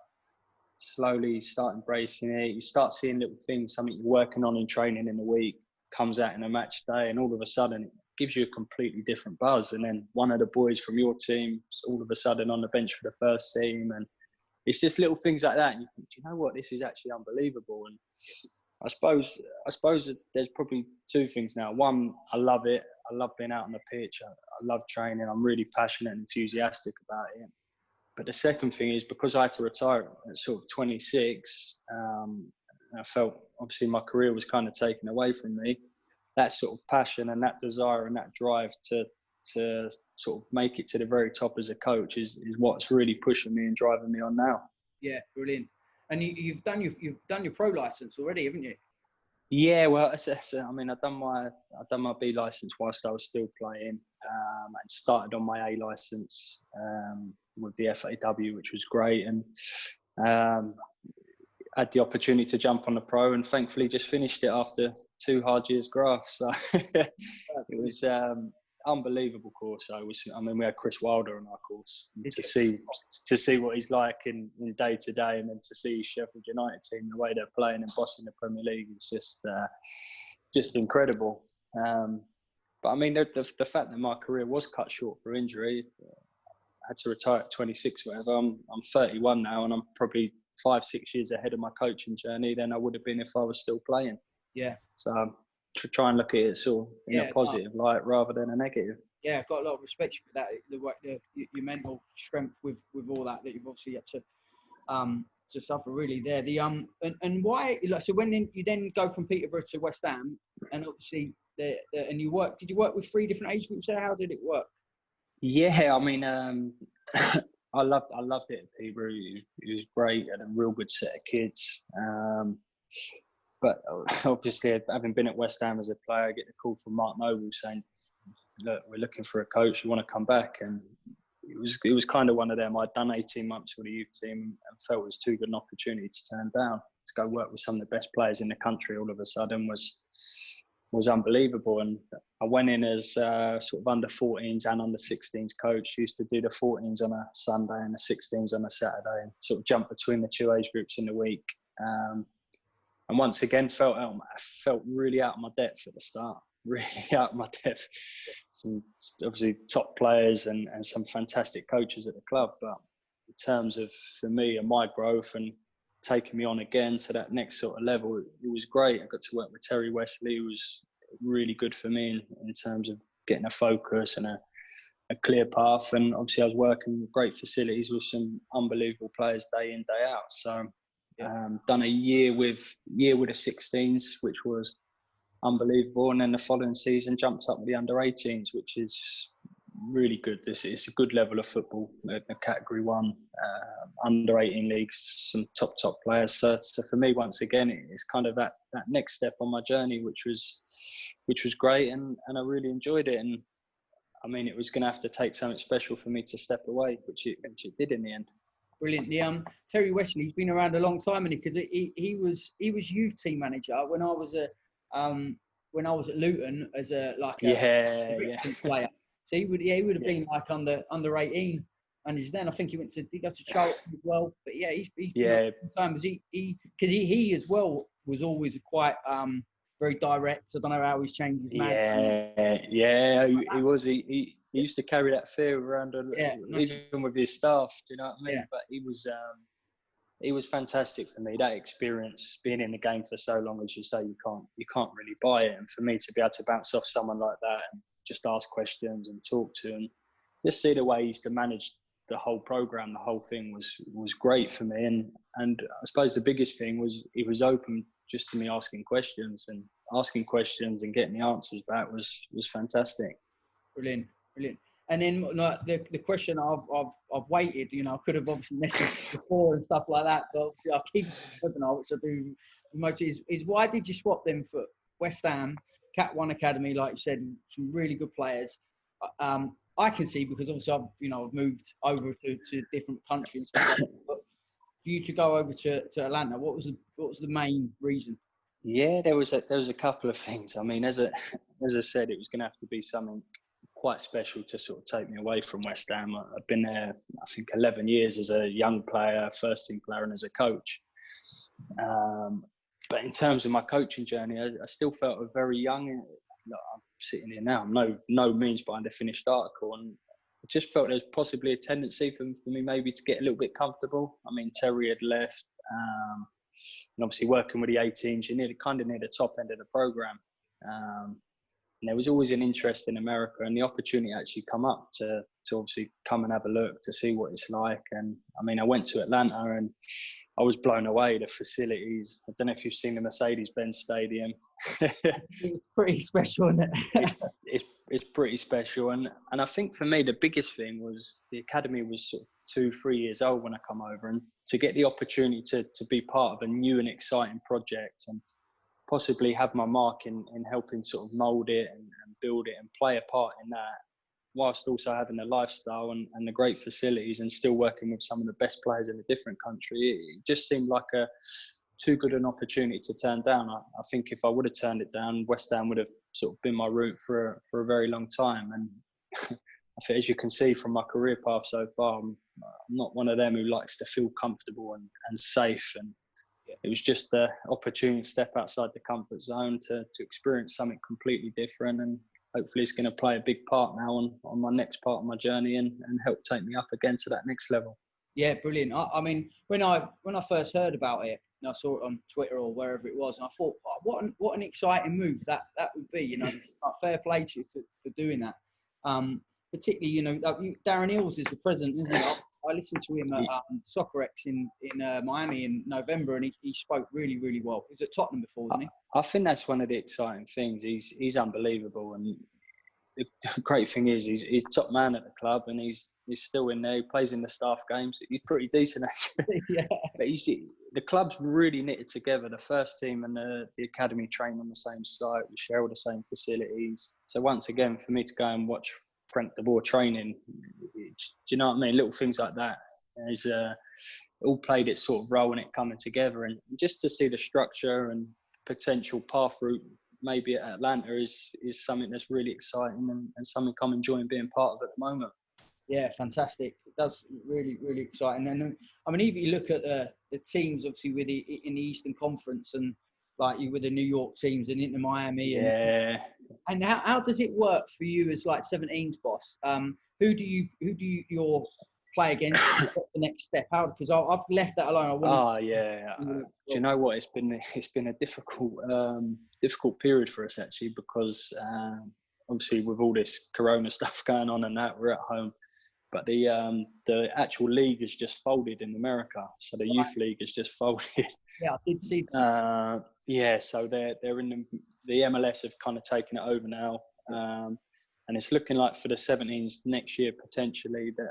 slowly you start embracing it. You start seeing little things, something you're working on in training in the week comes out in a match day, and all of a sudden it gives you a completely different buzz. And then one of the boys from your team all of a sudden on the bench for the first team, and it's just little things like that. And you think, do you know what? This is actually unbelievable. And I suppose there's probably two things now. One, I love it. I love being out on the pitch. I love training. I'm really passionate and enthusiastic about it. But the second thing is, because I had to retire at sort of 26, I felt obviously my career was kind of taken away from me. That sort of passion and that desire and that drive to sort of make it to the very top as a coach is what's really pushing me and driving me on now. Yeah, brilliant. And you've done your pro license already, haven't you? Yeah, well, I mean, I've done my B license whilst I was still playing, and started on my A license with the FAW, which was great, and had the opportunity to jump on the pro, and thankfully just finished it after 2 hard years graft. So it was unbelievable course. I mean, we had Chris Wilder on our course. To see what he's like in day to day, and then to see Sheffield United team, the way they're playing and bossing the Premier League, is just incredible. But I mean, the fact that my career was cut short for injury, I had to retire at 26 or whatever. I'm 31 now, and I'm probably 5-6 years ahead of my coaching journey than I would have been if I was still playing. Yeah. So to try and look at it sort of in a positive light rather than a negative. Yeah, I've got a lot of respect for that. Your mental strength with all that you've obviously had to suffer really there. And why? So when you then go from Peterborough to West Ham, and obviously and you work. Did you work with 3 different age groups there? How did it work? Yeah, I mean, I loved it at Peterborough. It was great. Had a real good set of kids. But obviously, having been at West Ham as a player, I get a call from Mark Noble saying, "Look, we're looking for a coach. You want to come back?" And it was kind of one of them. I'd done 18 months with the youth team and felt it was too good an opportunity to turn down. To go work with some of the best players in the country all of a sudden was unbelievable. And I went in as sort of under 14s and under 16s coach. Used to do the 14s on a Sunday and the 16s on a Saturday, and sort of jump between the 2 age groups in the week. And once again, felt really out of my depth at the start. Really out of my depth. Some obviously top players and some fantastic coaches at the club. But in terms of, for me and my growth and taking me on again to that next sort of level, it was great. I got to work with Terry Wesley, who was really good for me in terms of getting a focus and a clear path. And obviously I was working with great facilities with some unbelievable players day in, day out. So done a year with the 16s, which was unbelievable. And then the following season jumped up with the under 18s, which is really good. It's a good level of football, the Category 1, under 18 leagues, some top players. So for me, once again, it's kind of that next step on my journey, which was great, and I really enjoyed it. And I mean, it was going to have to take something special for me to step away, which it did in the end. Brilliant. Terry Wesley, he's been around a long time, and because he was youth team manager when I was at Luton as a player. So he would have been like under 18 managers then. I think he got to Charlton as well. But yeah, he's been a long time. Was he as well was always quite very direct. I don't know how he's changed his man. He was. He used to carry that fear around, even with his staff. Do you know what I mean? Yeah. But he was fantastic for me. That experience, being in the game for so long, as you say, you can't really buy it. And for me to be able to bounce off someone like that and just ask questions and talk to him, just see the way he used to manage the whole program, the whole thing was great for me. And I suppose the biggest thing was he was open just to me asking questions and getting the answers back was fantastic. Brilliant. And then like, the question I've waited, you know, I could have obviously messaged before and stuff like that, but obviously I keep the webinar, which I do most is why did you swap them for West Ham, Cat 1 Academy, like you said, some really good players. I can see because obviously I've moved over to different countries. But for you to go over to Atlanta, what was the main reason? Yeah, there was a couple of things. I mean, as I said, it was going to have to be something quite special to sort of take me away from West Ham. I've been there, I think, 11 years as a young player, first team player, and as a coach. But in terms of my coaching journey, I still felt very young. I'm sitting here now. I'm no means behind a finished article, and I just felt there's possibly a tendency for me maybe to get a little bit comfortable. I mean, Terry had left, and obviously working with the 18s, you're kind of near the top end of the program. And there was always an interest in America, and the opportunity actually come up to obviously come and have a look to see what it's like. And I mean, I went to Atlanta and I was blown away. The facilities. I don't know if you've seen the Mercedes-Benz Stadium. It's pretty special, isn't it? it's pretty special, and I think for me the biggest thing was the academy was sort of 2-3 years old when I come over, and to get the opportunity to be part of a new and exciting project and possibly have my mark in helping sort of mould it and build it and play a part in that, whilst also having the lifestyle and the great facilities and still working with some of the best players in a different country. It just seemed like too good an opportunity to turn down. I think if I would have turned it down, West Ham would have sort of been my route for a very long time. And I think, as you can see from my career path so far, I'm not one of them who likes to feel comfortable and safe. And it was just the opportunity to step outside the comfort zone to experience something completely different, and hopefully it's going to play a big part now on my next part of my journey and help take me up again to that next level. Yeah, brilliant. I mean, when I first heard about it, and I saw it on Twitter or wherever it was, and I thought, oh, what an exciting move that would be. You know, fair play to you for doing that. Particularly, you know, Darren Hills is the president, isn't he? I listened to him at SoccerX in Miami in November, and he spoke really, really well. He was at Tottenham before, wasn't he? I think that's one of the exciting things. He's unbelievable, and the great thing is he's top man at the club, and he's still in there. He plays in the staff games. He's pretty decent actually. Yeah. But the club's really knitted together. The first team and the academy train on the same site. We share all the same facilities. So once again, for me to go and watch Frank de Boer training, do you know what I mean? Little things like that. All played its sort of role in it coming together, and just to see the structure and potential path route maybe at Atlanta is something that's really exciting and something I'm enjoying being part of at the moment. Yeah, fantastic. That's really, really exciting. And I mean, if you look at the teams, obviously in the Eastern Conference, and like you with the New York teams and into Miami. Yeah. And how does it work for you as like 17s boss? Who do you play against? What's the next step? How? Because I've left that alone. Do you know what? It's been a difficult period for us actually, because obviously with all this Corona stuff going on and that, we're at home. But the actual league has just folded in America, so the youth league has just folded. Yeah, I did see that. So they're in the MLS have kind of taken it over now, and it's looking like for the 17s next year potentially that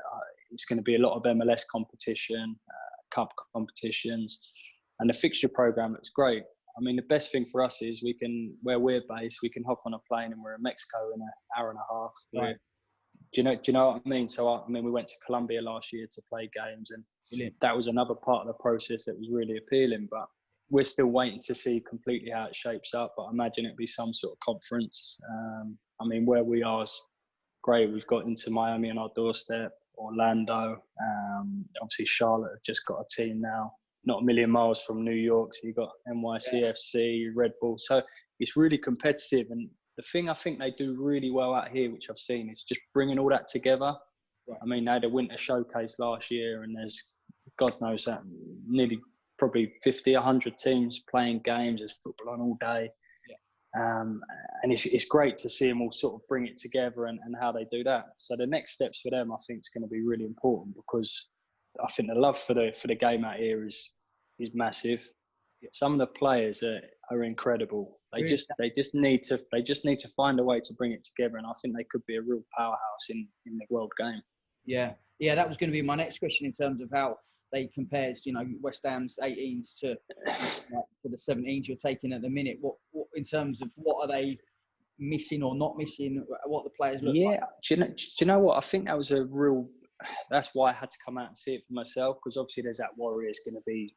it's going to be a lot of MLS competition, cup competitions, and the fixture program looks great. I mean, the best thing for us is where we're based, we can hop on a plane and we're in Mexico in an hour and a half. Right. Do you know what I mean? So we went to Colombia last year to play games, and Brilliant. That was another part of the process that was really appealing. But we're still waiting to see completely how it shapes up. But I imagine it'll be some sort of conference. I mean, where we are is great. We've got into Miami on our doorstep, Orlando. Obviously, Charlotte have just got a team now, not a million miles from New York. So you've got NYCFC, Red Bull. So it's really competitive. And the thing I think they do really well out here, which I've seen, is just bringing all that together. Right. I mean, they had a winter showcase last year, and there's, God knows that, nearly probably 50, 100 teams playing games. There's football on all day. Yeah. And it's great to see them all sort of bring it together and how they do that. So the next steps for them, I think, is going to be really important, because I think the love for the game out here is massive. Some of the players are incredible. They just need to find a way to bring it together, and I think they could be a real powerhouse in the world game. Yeah, that was going to be my next question in terms of how they compares, West Ham's 18s to the 17s you're taking at the minute. What in terms of what are they missing or not missing? What the players look like? Do you know what? I think that was a real. That's why I had to come out and see it for myself, because obviously there's that Warriors going to be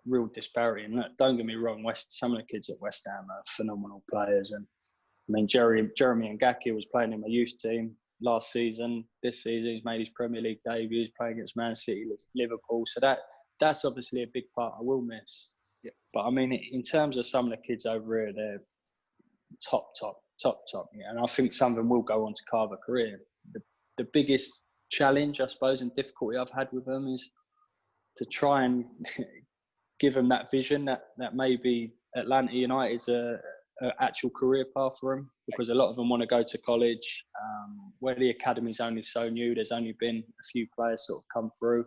real disparity. And look, don't get me wrong, some of the kids at West Ham are phenomenal players. And I mean, Jeremy and Ngaki was playing in my youth team last season. This season, he's made his Premier League debut. He's playing against Man City, Liverpool. So that's obviously a big part I will miss. Yeah. But I mean, in terms of some of the kids over here, they're top. Yeah. And I think some of them will go on to carve a career. The biggest challenge, I suppose, and difficulty I've had with them is to try and give them that vision that maybe Atlanta United is a actual career path for them, because a lot of them want to go to college, where the academy's only so new. There's only been a few players sort of come through,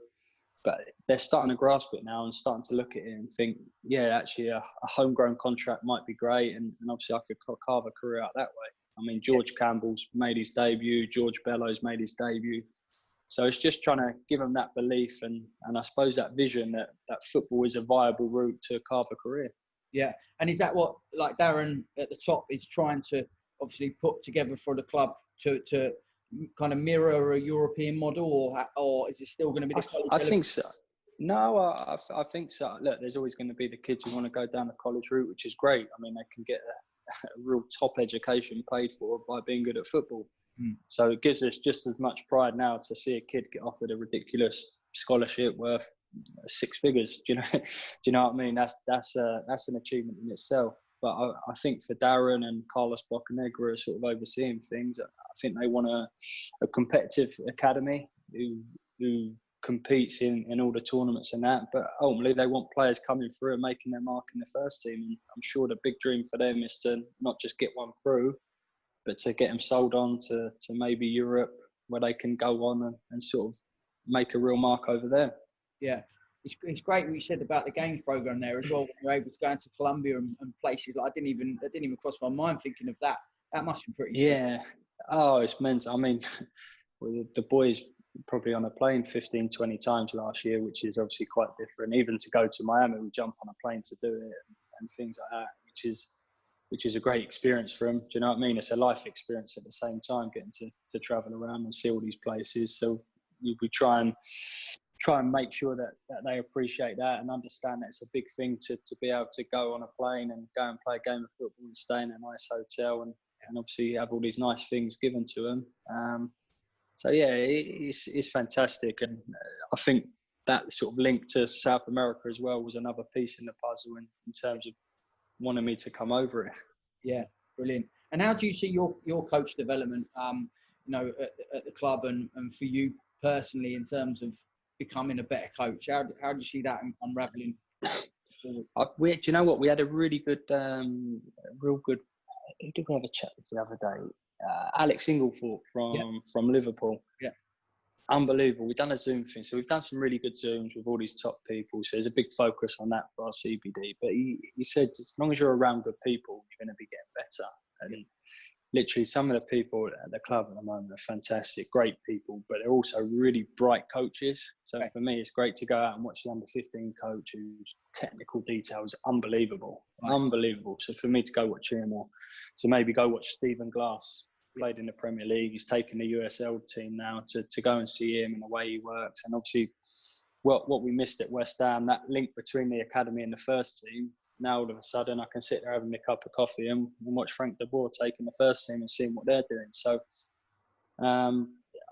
but they're starting to grasp it now and starting to look at it and think, yeah, actually a homegrown contract might be great, and obviously I could carve a career out that way. I mean, George Campbell's made his debut, George Bellows made his debut. So it's just trying to give them that belief and I suppose that vision that football is a viable route to carve a career. Yeah. And is that what, like Darren at the top is trying to obviously put together for the club to kind of mirror a European model, or is it still going to be the I think so. No, I think so. Look, there's always going to be the kids who want to go down the college route, which is great. I mean, they can get a real top education paid for by being good at football. So it gives us just as much pride now to see a kid get offered a ridiculous scholarship worth 6 figures. Do you know what I mean? That's an achievement in itself. But I think for Darren and Carlos Bocanegra are sort of overseeing things. I think they want a competitive academy who competes in all the tournaments and that. But ultimately, they want players coming through and making their mark in the first team. And I'm sure the big dream for them is to not just get one through, but to get them sold on to maybe Europe, where they can go on and sort of make a real mark over there. Yeah, it's great what you said about the games program there as well. When you're able to go into Colombia and places like that didn't even cross my mind thinking of that. That must be pretty. Yeah. Oh, it's mental. I mean, the boys probably on a plane 15, 20 times last year, which is obviously quite different. Even to go to Miami, we jump on a plane to do it and things like that, which is a great experience for them. Do you know what I mean? It's a life experience at the same time, getting to travel around and see all these places. So we try and make sure that they appreciate that and understand that it's a big thing to be able to go on a plane and go and play a game of football and stay in a nice hotel and obviously have all these nice things given to them. So yeah, it's fantastic. And I think that sort of link to South America as well was another piece in the puzzle in terms of wanted me to come over it. Yeah, brilliant. And how do you see your coach development, at the club and for you personally in terms of becoming a better coach? How do you see that unraveling? Do you know what? We had a really good, real good. Who did we have a chat with the other day? Alex Inglethorpe from Liverpool. Yeah. Unbelievable. We've done a Zoom thing. So we've done some really good Zooms with all these top people. So there's a big focus on that for our CBD. But he said, as long as you're around good people, you're going to be getting better. And literally some of the people at the club at the moment are fantastic, great people, but they're also really bright coaches. So for me, it's great to go out and watch the under-15 coach whose technical details unbelievable. Unbelievable. So for me to go watch him, or to maybe go watch Stephen Glass, played in the Premier League. He's taken the USL team now to go and see him and the way he works. And obviously what we missed at West Ham, that link between the academy and the first team, now all of a sudden I can sit there having a cup of coffee and watch Frank de Boer taking the first team and seeing what they're doing. So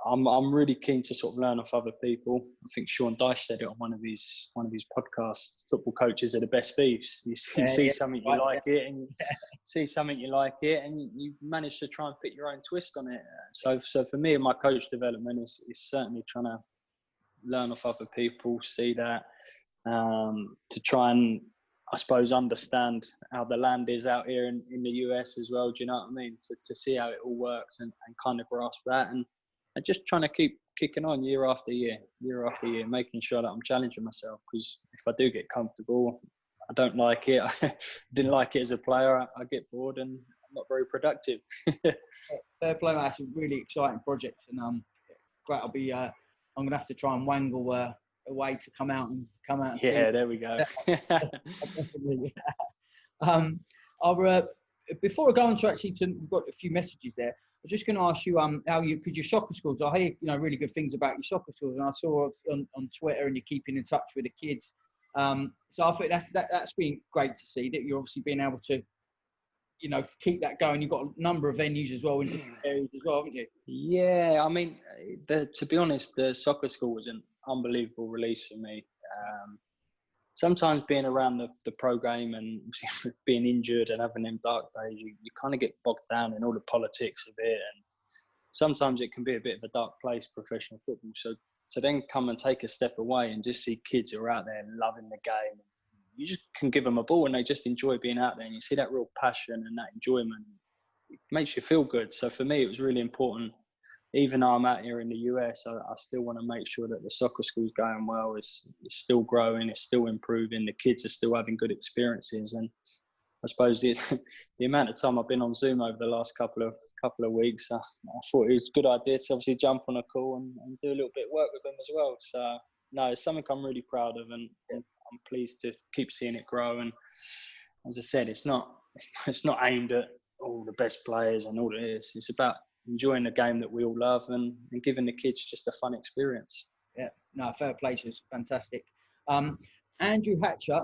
I'm really keen to sort of learn off other people. I think Sean Dyche said it on one of his podcasts. Football coaches are the best thieves. You see something you like it, and see something you like it, and you manage to try and fit your own twist on it. So for me, my coach development is certainly trying to learn off other people, see that, to try and, I suppose, understand how the land is out here in the US as well. Do you know what I mean? To see how it all works and kind of grasp that, and just trying to keep kicking on year after year, making sure that I'm challenging myself. Because if I do get comfortable, I don't like it. I didn't like it as a player. I get bored and I'm not very productive. Fair play, mate. That's a really exciting project, and great. I'm gonna have to try and wangle a way to come out and see. Yeah, there we go. Before I go on to we've got a few messages there. I was just going to ask you, could your soccer schools? I hear really good things about your soccer schools, and I saw on Twitter, and you're keeping in touch with the kids. So I think that's been great to see that you're obviously being able to, keep that going. You've got a number of venues as well in different areas as well, haven't you? Yeah, I mean, to be honest, the soccer school was an unbelievable release for me. Sometimes being around the pro game and being injured and having them dark days, you kind of get bogged down in all the politics of it. And sometimes it can be a bit of a dark place, professional football. So to then come and take a step away and just see kids who are out there loving the game, you just can give them a ball and they just enjoy being out there. And you see that real passion and that enjoyment. It makes you feel good. So for me, it was really important. Even though I'm out here in the US, I still want to make sure that the soccer school's going well. It's still growing. It's still improving. The kids are still having good experiences. And I suppose the amount of time I've been on Zoom over the last couple of weeks, I thought it was a good idea to obviously jump on a call and do a little bit of work with them as well. So no, it's something I'm really proud of, and I'm pleased to keep seeing it grow. And as I said, it's not aimed at all the best players and all it is. It's about enjoying the game that we all love and giving the kids just a fun experience. Yeah, no, fair play. It's fantastic. Andrew Hatcher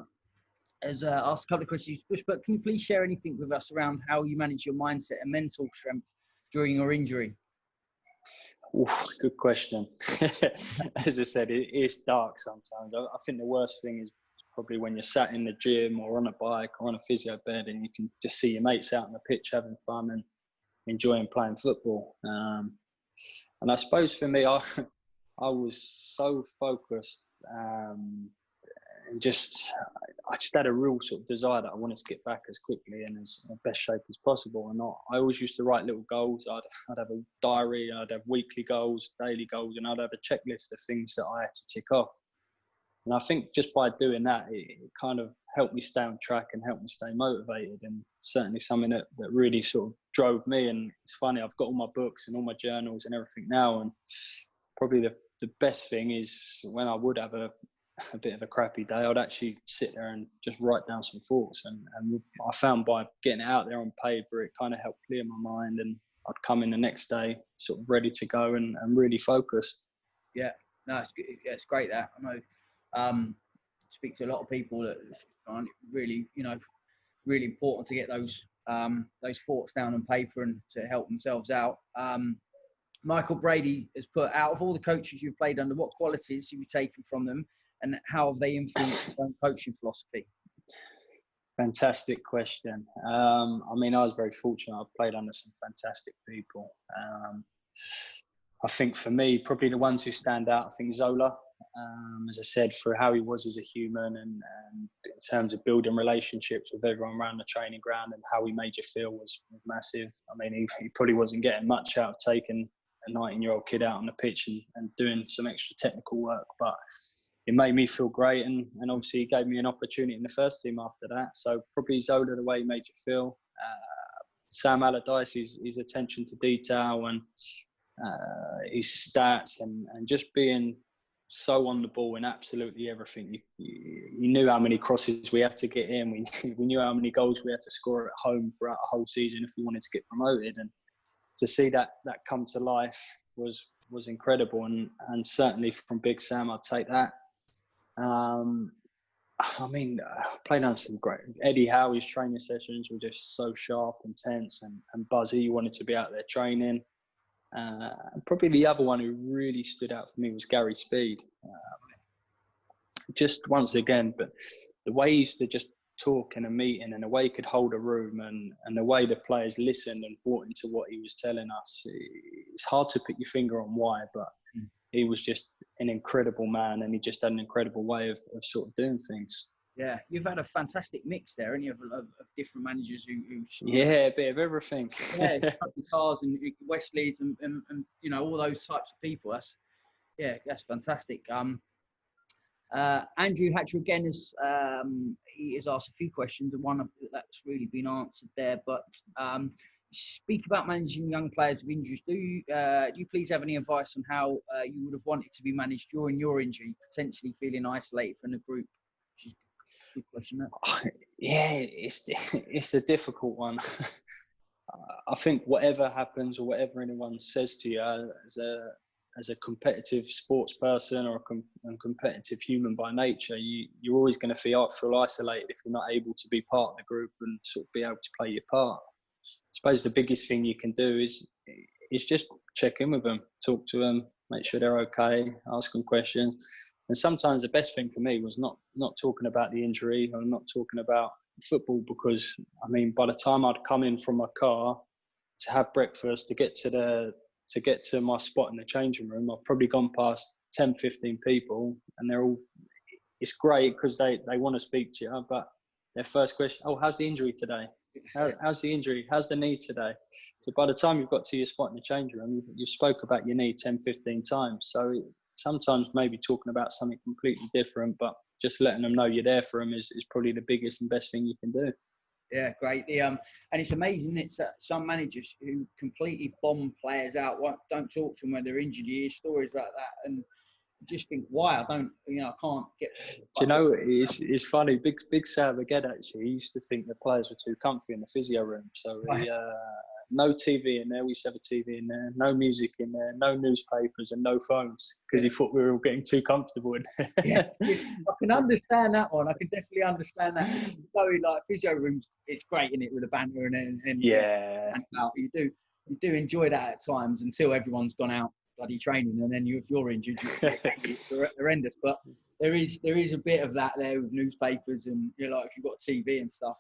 has asked a couple of questions, but can you please share anything with us around how you manage your mindset and mental strength during your injury? Ooh, good question. As I said, it's dark sometimes. I think the worst thing is probably when you're sat in the gym or on a bike or on a physio bed and you can just see your mates out on the pitch having fun and enjoying playing football. And I suppose for me, I was so focused and I just had a real sort of desire that I wanted to get back as quickly and as in best shape as possible. And I always used to write little goals. I'd have a diary, I'd have weekly goals, daily goals, and I'd have a checklist of things that I had to tick off. And I think just by doing that, it kind of helped me stay on track and helped me stay motivated, and certainly something that really sort of drove me. And it's funny, I've got all my books and all my journals and everything now, and probably the best thing is when I would have a bit of a crappy day, I'd actually sit there and just write down some thoughts. And I found by getting it out there on paper, it kind of helped clear my mind, and I'd come in the next day sort of ready to go and really focused. Yeah, no, it's great that. I know. Speak to a lot of people that find it really, really important to get those thoughts down on paper and to help themselves out. Michael Brady has put, out of all the coaches you've played under, what qualities have you taken from them and how have they influenced your own coaching philosophy? Fantastic question. I mean, I was very fortunate. I've played under some fantastic people. I think for me, probably the ones who stand out, I think Zola. As I said, for how he was as a human and in terms of building relationships with everyone around the training ground and how he made you feel was massive. I mean, he probably wasn't getting much out of taking a 19-year-old kid out on the pitch and doing some extra technical work, but it made me feel great, and obviously he gave me an opportunity in the first team after that. So probably Zola, the way he made you feel. Sam Allardyce, his attention to detail and his stats and just being so on the ball in absolutely everything. You knew how many crosses we had to get in. We knew how many goals we had to score at home throughout a whole season if we wanted to get promoted. And to see that come to life was incredible. And certainly from Big Sam, I'd take that. I mean, I played on some great. Eddie Howe's training sessions were just so sharp and tense and buzzy. You wanted to be out there training. Probably the other one who really stood out for me was Gary Speed. Just once again, but the way he used to just talk in a meeting and the way he could hold a room and the way the players listened and bought into what he was telling us, it's hard to put your finger on why, but he was just an incredible man and he just had an incredible way of sort of doing things. Yeah, you've had a fantastic mix there, haven't you, of different managers who yeah, a bit of everything. Yeah, Cars and Westleys and all those types of people. That's fantastic. Andrew Hatcher again he has asked a few questions, and one of that's really been answered there. But speak about managing young players with injuries. Do you please have any advice on how you would have wanted to be managed during your injury, potentially feeling isolated from the group? Which is a good question. That. Yeah, it's a difficult one. I think whatever happens or whatever anyone says to you as a competitive sports person or a competitive human by nature, you're always going to feel isolated if you're not able to be part of the group and sort of be able to play your part. I suppose the biggest thing you can do is just check in with them, talk to them, make sure they're okay, ask them questions. And sometimes the best thing for me was not talking about the injury or not talking about football, because I mean, by the time I'd come in from my car to have breakfast, to get to my spot in the changing room, I've probably gone past 10, 15 people, and they're all, it's great because they want to speak to you, but their first question, oh, how's the injury today? How's the injury? How's the knee today? So by the time you've got to your spot in the changing room, you spoke about your knee 10, 15 times. So sometimes maybe talking about something completely different, but just letting them know you're there for them is probably the biggest and best thing you can do. Yeah, great. And it's amazing. It's some managers who completely bomb players out. Don't talk to them when they're injured. You hear stories like that, and you just think, why? I can't get. Do you know, it's funny. Big Sam again. Actually, he used to think the players were too comfy in the physio room. So he, no TV in there. We used to have a TV in there. No music in there. No newspapers and no phones, because he thought we were all getting too comfortable in there. Yeah, I can understand that one. I can definitely understand that. So, like physio rooms, it's great in it with a banter and yeah. And you do enjoy that at times until everyone's gone out bloody training, and then if you're injured, it's horrendous. But there is a bit of that there with newspapers and like if you've got TV and stuff.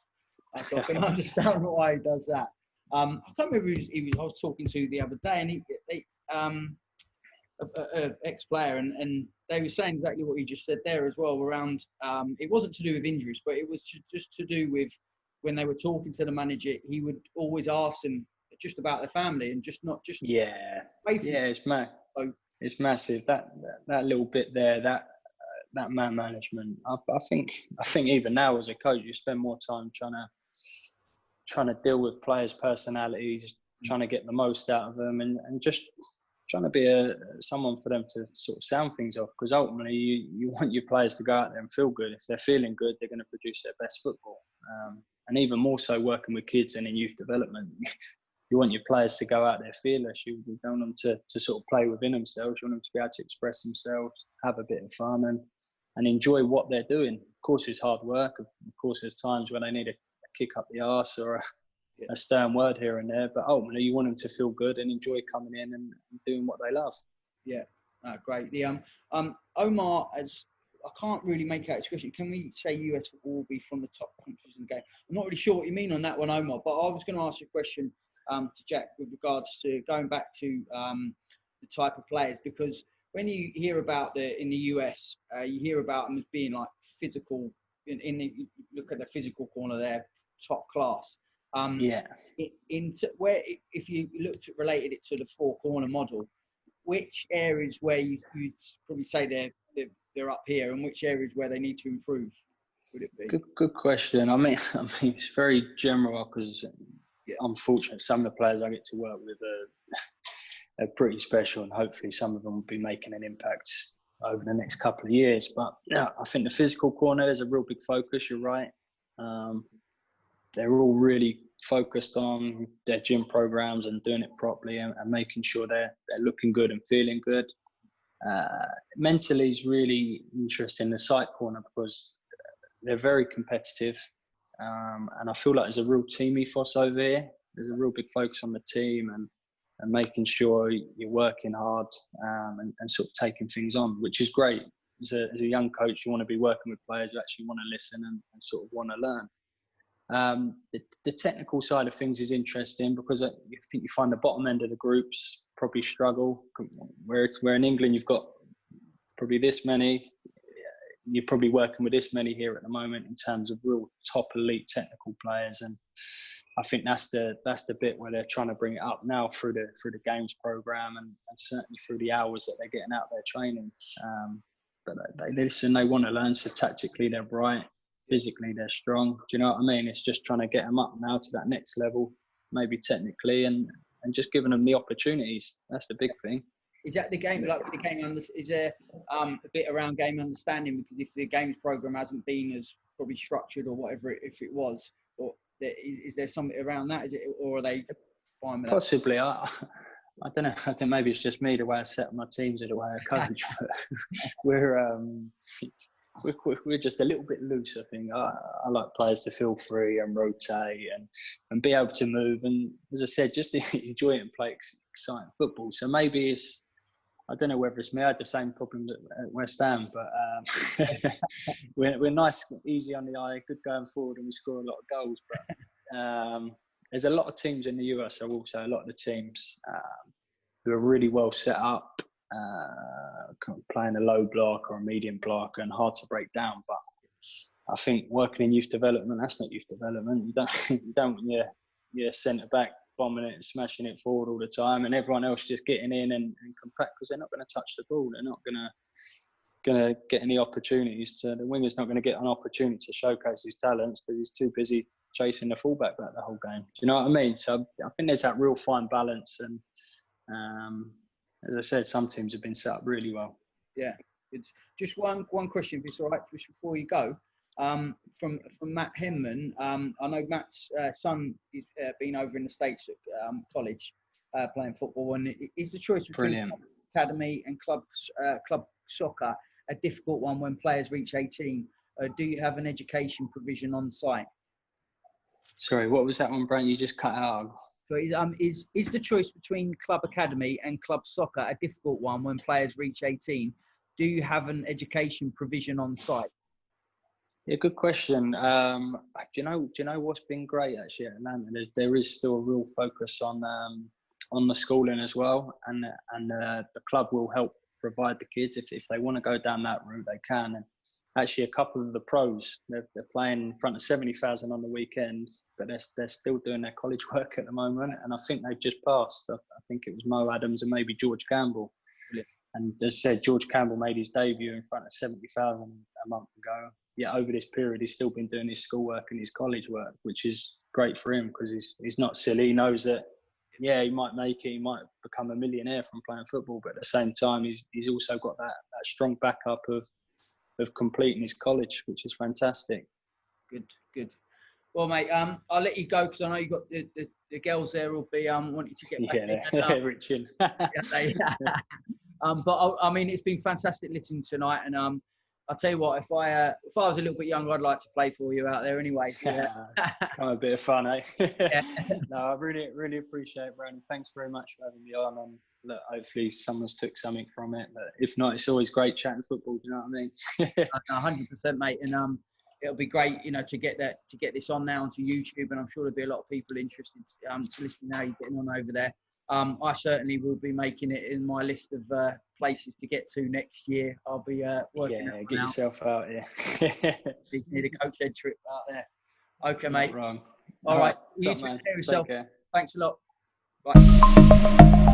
So I can understand why he does that. I can't remember who I was talking to the other day, and he ex-player, and they were saying exactly what you just said there as well. Around it wasn't to do with injuries, but it was just to do with when they were talking to the manager, he would always ask them just about their family and not just it's it's massive that little bit there, that man management. I think even now as a coach, you spend more time trying to deal with players' personalities, trying to get the most out of them, and just trying to be someone for them to sort of sound things off, because ultimately you want your players to go out there and feel good. If they're feeling good, they're going to produce their best football. And even more so working with kids and in youth development, you want your players to go out there fearless. You don't want them to sort of play within themselves. You want them to be able to express themselves, have a bit of fun, and enjoy what they're doing. Of course, it's hard work. Of course, there's times when they need a kick up the arse or a stern word here and there. But ultimately, you want them to feel good and enjoy coming in and doing what they love. Yeah, great. The Omar, as I can't really make out his question. Can we say US football will be from the top countries in the game? I'm not really sure what you mean on that one, Omar. But I was going to ask you a question to Jack with regards to going back to the type of players, because when you hear about in the US, you hear about them as being like physical. Look at the physical corner there, top class. Where if you related it to the four corner model, which areas where you'd probably say they're up here, and which areas where they need to improve would it be? Good question. I mean it's very general, because unfortunately some of the players I get to work with are pretty special, and hopefully some of them will be making an impact over the next couple of years. But yeah, I think the physical corner, there's a real big focus. You're right. They're all really focused on their gym programs and doing it properly and making sure they're looking good and feeling good. Mentally is really interesting, the sight corner, because they're very competitive. And I feel like there's a real team ethos over here. There's a real big focus on the team and making sure you're working hard and sort of taking things on, which is great. As a young coach, you want to be working with players who actually want to listen and sort of want to learn. The technical side of things is interesting, because I think you find the bottom end of the groups probably struggle. Where in England you've got probably this many, you're probably working with this many here at the moment in terms of real top elite technical players, and I think that's the bit where they're trying to bring it up now through the games program and certainly through the hours that they're getting out there training. but they listen. They want to learn. So tactically, they're bright. Physically, they're strong. Do you know what I mean? It's just trying to get them up now to that next level, maybe technically, and just giving them the opportunities. That's the big thing. Is that the game? Like with the game, is there a bit around game understanding? Because if the games program hasn't been as probably structured or whatever, if it was, or is there something around that? Is it, or are they fine with possibly? I don't know. I think maybe it's just me, the way I set my teams or the way I coach. But we're just a little bit loose. I think I like players to feel free and rotate and be able to move. And as I said, just enjoy it and play exciting football. So maybe it's, I don't know whether it's me. I had the same problem at West Ham, but we're nice, easy on the eye, good going forward, and we score a lot of goals. But there's a lot of teams in the US, I will say, a lot of the teams who are really well set up, playing a low block or a medium block and hard to break down. But I think working in youth development, that's not youth development. You don't want your centre back bombing it and smashing it forward all the time, and everyone else just getting in and compact, because they're not going to touch the ball. They're not going to get any opportunities. The winger's not going to get an opportunity to showcase his talents because he's too busy chasing the fullback back the whole game. Do you know what I mean? So I think there's that real fine balance, and as I said, some teams have been set up really well. Yeah, it's just one question, if it's all right, just before you go. From Matt Henman, I know Matt's son has been over in the States at college playing football, and is the choice between academy and club soccer a difficult one when players reach 18? Do you have an education provision on site? Sorry, what was that one, Brent? You just cut out. So is the choice between club academy and club soccer a difficult one when players reach 18? Do you have an education provision on site? Yeah, good question. Do you know what's been great actually at Atlanta? There is still a real focus on the schooling as well, and the club will help provide the kids if they want to go down that route, they can. And actually, a couple of the pros they're playing in front of 70,000 on the weekend, but they're still doing their college work at the moment. And I think they've just passed. I think it was Mo Adams and maybe George Campbell. Yeah. And as I said, George Campbell made his debut in front of 70,000 a month ago. Yeah, over this period, he's still been doing his schoolwork and his college work, which is great for him because he's not silly. He knows that, yeah, he might make it, he might become a millionaire from playing football, but at the same time, he's also got that strong backup of completing his college, which is fantastic. Good. Well, mate, I'll let you go because I know you've got the girls there will be wanting to get back in. They're riching. But I mean, it's been fantastic listening tonight, and I'll tell you what, if I was a little bit younger, I'd like to play for you out there anyway. Yeah. Kind of a bit of fun, eh? Yeah. No, I really, really appreciate it, Brandon. Thanks very much for having me on. And look, hopefully someone's took something from it. But if not, it's always great chatting football. Do you know what I mean? 100%, mate. And it'll be great, to get this on now onto YouTube. And I'm sure there'll be a lot of people interested to listen how you're getting on over there. I certainly will be making it in my list of places to get to next year. I'll be working. Yeah, get yourself out. Yeah. Need a coach head trip out there. Okay, mate. Not wrong. All right. You take care of yourself. Thanks a lot. Bye.